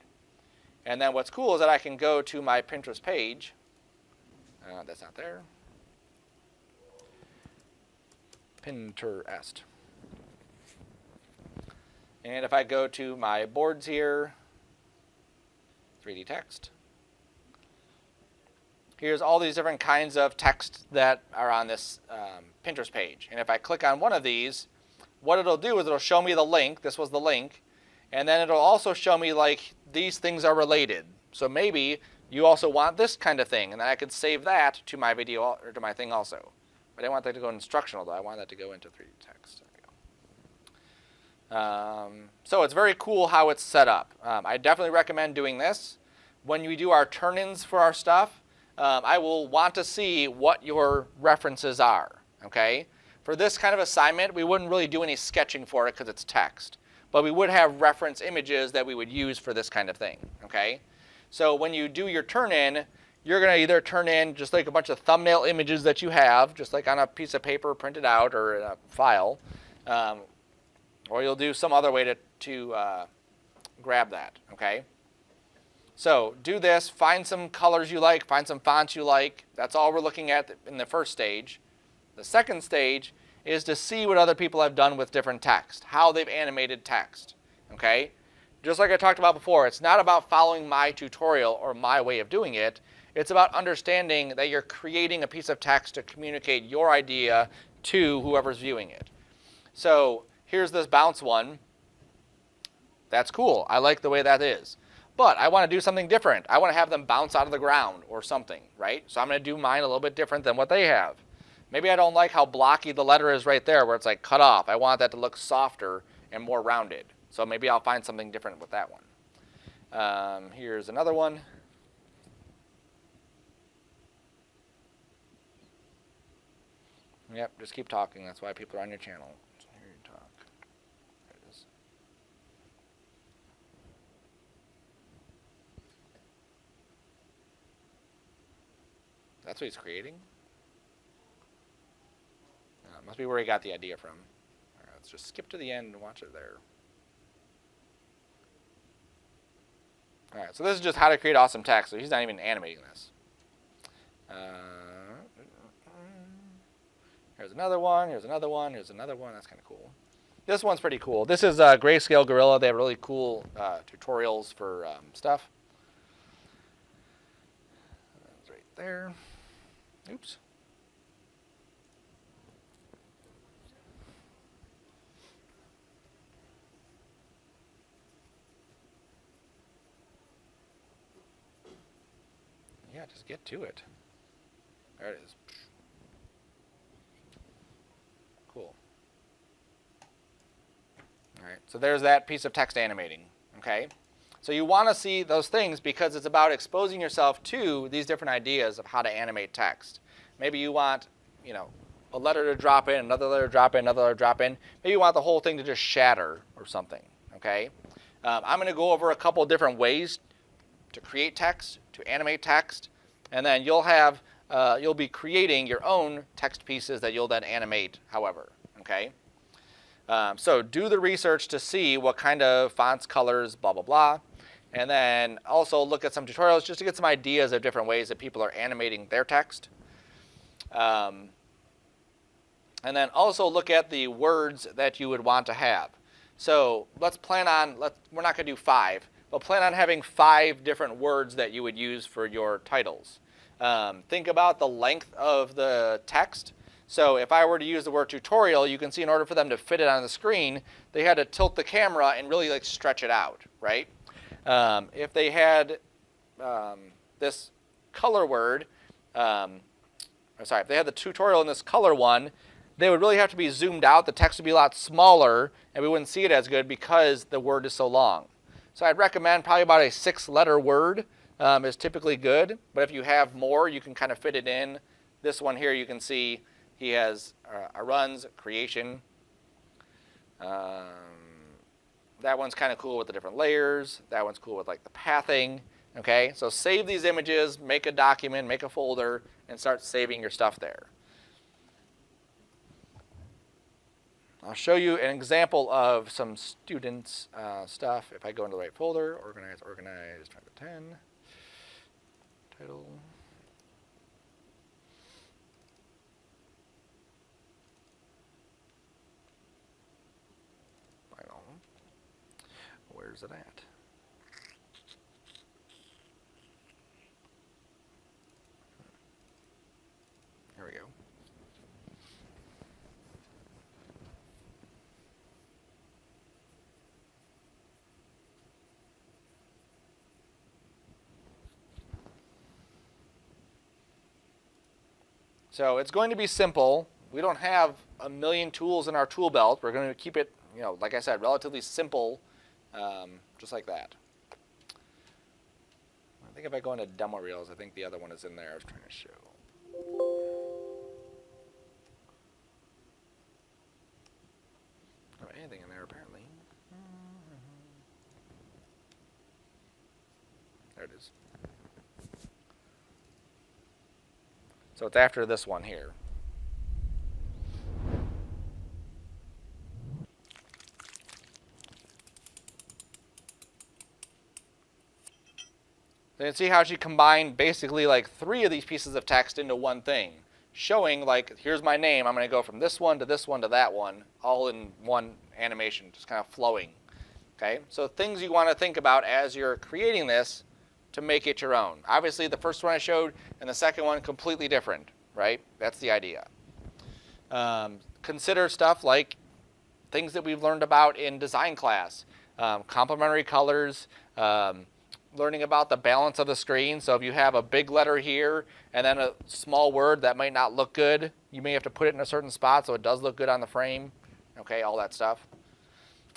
And then what's cool is that I can go to my Pinterest page. That's not there. Pinterest. And if I go to my boards here, 3D text. Here's all these different kinds of text that are on this Pinterest page. And if I click on one of these, what it'll do is it'll show me the link. This was the link. And then it'll also show me like these things are related. So maybe you also want this kind of thing. And then I could save that to my video or to my thing also. But I didn't want that to go instructional though. I want that to go into 3D text. There we go. So it's very cool how it's set up. I definitely recommend doing this. When we do our turn-ins for our stuff, I will want to see what your references are, okay? For this kind of assignment, we wouldn't really do any sketching for it because it's text. But we would have reference images that we would use for this kind of thing, okay? So when you do your turn-in, you're going to either turn in just like a bunch of thumbnail images that you have, just like on a piece of paper printed out or in a file, or you'll do some other way to grab that, okay? So do this, find some colors you like, find some fonts you like. That's all we're looking at in the first stage. The second stage is to see what other people have done with different text, how they've animated text, okay? Just like I talked about before, it's not about following my tutorial or my way of doing it. It's about understanding that you're creating a piece of text to communicate your idea to whoever's viewing it. So here's this bounce one. That's cool. I like the way that is. But I want to do something different. I want to have them bounce out of the ground or something, right? So I'm going to do mine a little bit different than what they have. Maybe I don't like how blocky the letter is right there where it's like cut off. I want that to look softer and more rounded. So maybe I'll find something different with that one. Here's another one. Yep, just keep talking. That's why people are on your channel. So here you talk. There it is. That's what he's creating? Must be where he got the idea from. All right, let's just skip to the end and watch it there. All right, so this is just how to create awesome text. So he's not even animating this. Here's another one, here's another one, here's another one. That's kind of cool. This one's pretty cool. This is Grayscale Gorilla. They have really cool tutorials for stuff. That's right there. Oops. Yeah, just get to it. There it is. Cool. All right, so there's that piece of text animating, okay? So you want to see those things because it's about exposing yourself to these different ideas of how to animate text. Maybe you want, you know, a letter to drop in, another letter to drop in, another letter to drop in. Maybe you want the whole thing to just shatter or something, okay? I'm going to go over a couple of different ways to create text, to animate text, And then you'll be creating your own text pieces that you'll then animate, however. Okay. So do the research to see what kind of fonts, colors, blah, blah, blah. And then also look at some tutorials just to get some ideas of different ways that people are animating their text. And then also look at the words that you would want to have. So let's plan on, we're not going to do 5, but plan on having 5 different words that you would use for your titles. Think about the length of the text. So if I were to use the word tutorial, you can see in order for them to fit it on the screen, they had to tilt the camera and really like stretch it out, right? If they had this color word, if they had the tutorial in this color one, they would really have to be zoomed out. The text would be a lot smaller, and we wouldn't see it as good because the word is so long. So I'd recommend probably about a 6-letter word is typically good. But if you have more, you can kind of fit it in. This one here, you can see he has a runs, creation. That one's kind of cool with the different layers. That one's cool with like the pathing. Okay, so save these images, make a document, make a folder, and start saving your stuff there. I'll show you an example of some students' stuff. If I go into the right folder, organize, 10, title. Final. Where's it at? Here we go. So it's going to be simple. We don't have a million tools in our tool belt. We're going to keep it, like I said, relatively simple, just like that. I think if I go into demo reels, I think the other one is in there I was trying to show. Oh, anything in there apparently. There it is. So it's after this one here. So you can see how she combined basically like 3 of these pieces of text into one thing, showing like, here's my name, I'm going to go from this one to this one to that one, all in one animation, just kind of flowing. Okay, so things you want to think about as you're creating this to make it your own. Obviously, the first one I showed and the second one completely different, right? That's the idea. Consider stuff like things that we've learned about in design class, complementary colors, learning about the balance of the screen. So if you have a big letter here and then a small word that might not look good, you may have to put it in a certain spot so it does look good on the frame. Okay, all that stuff.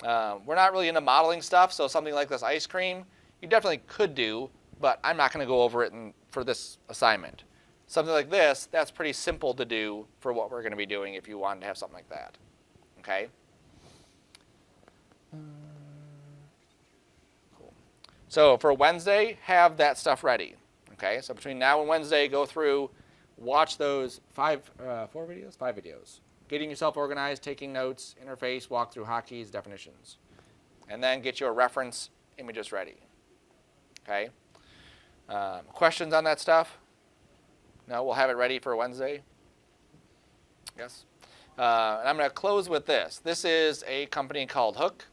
We're not really into modeling stuff, so something like this ice cream, you definitely could do, but I'm not going to go over it for this assignment. Something like this, that's pretty simple to do for what we're going to be doing if you wanted to have something like that. Okay? Cool. So for Wednesday, have that stuff ready. Okay? So between now and Wednesday, go through, watch those 5 videos. Getting yourself organized, taking notes, interface, walk through hotkeys, definitions. And then get your reference images ready. Okay? Questions on that stuff? No, we'll have it ready for Wednesday. Yes. And I'm going to close with this. This is a company called Hook,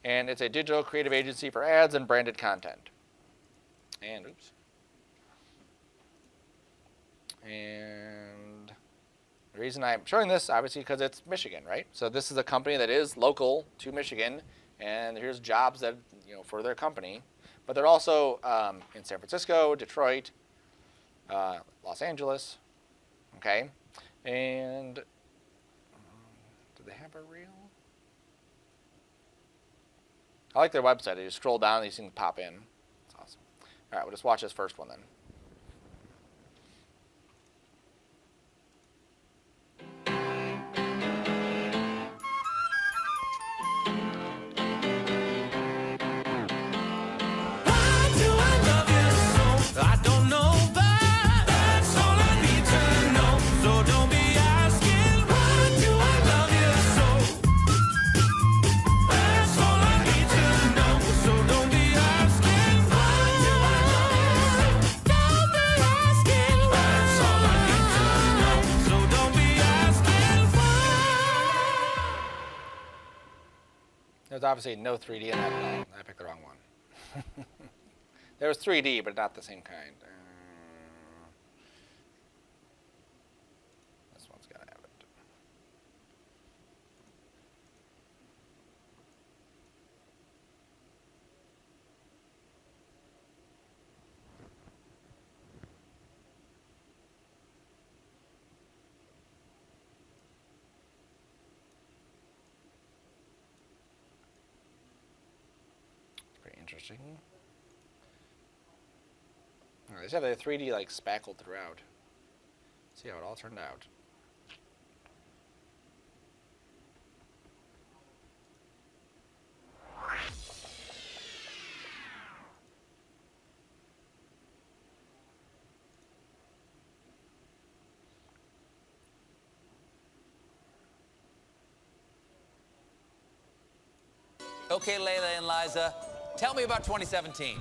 and it's a digital creative agency for ads and branded content. And oops. And the reason I'm showing this, obviously, because it's Michigan, right? So this is a company that is local to Michigan, and here's jobs that for their company. But they're also in San Francisco, Detroit, Los Angeles, okay? And do they have a reel? I like their website. You just scroll down, these things pop in. It's awesome. All right, we'll just watch this first one then. I don't know, but There's obviously no 3D in that at all. I picked the wrong one. There was 3D, but not the same kind. This one's got to have it. Pretty interesting. They just have the 3D like spackled throughout. See how it all turned out. Okay, Layla and Liza, tell me about 2017.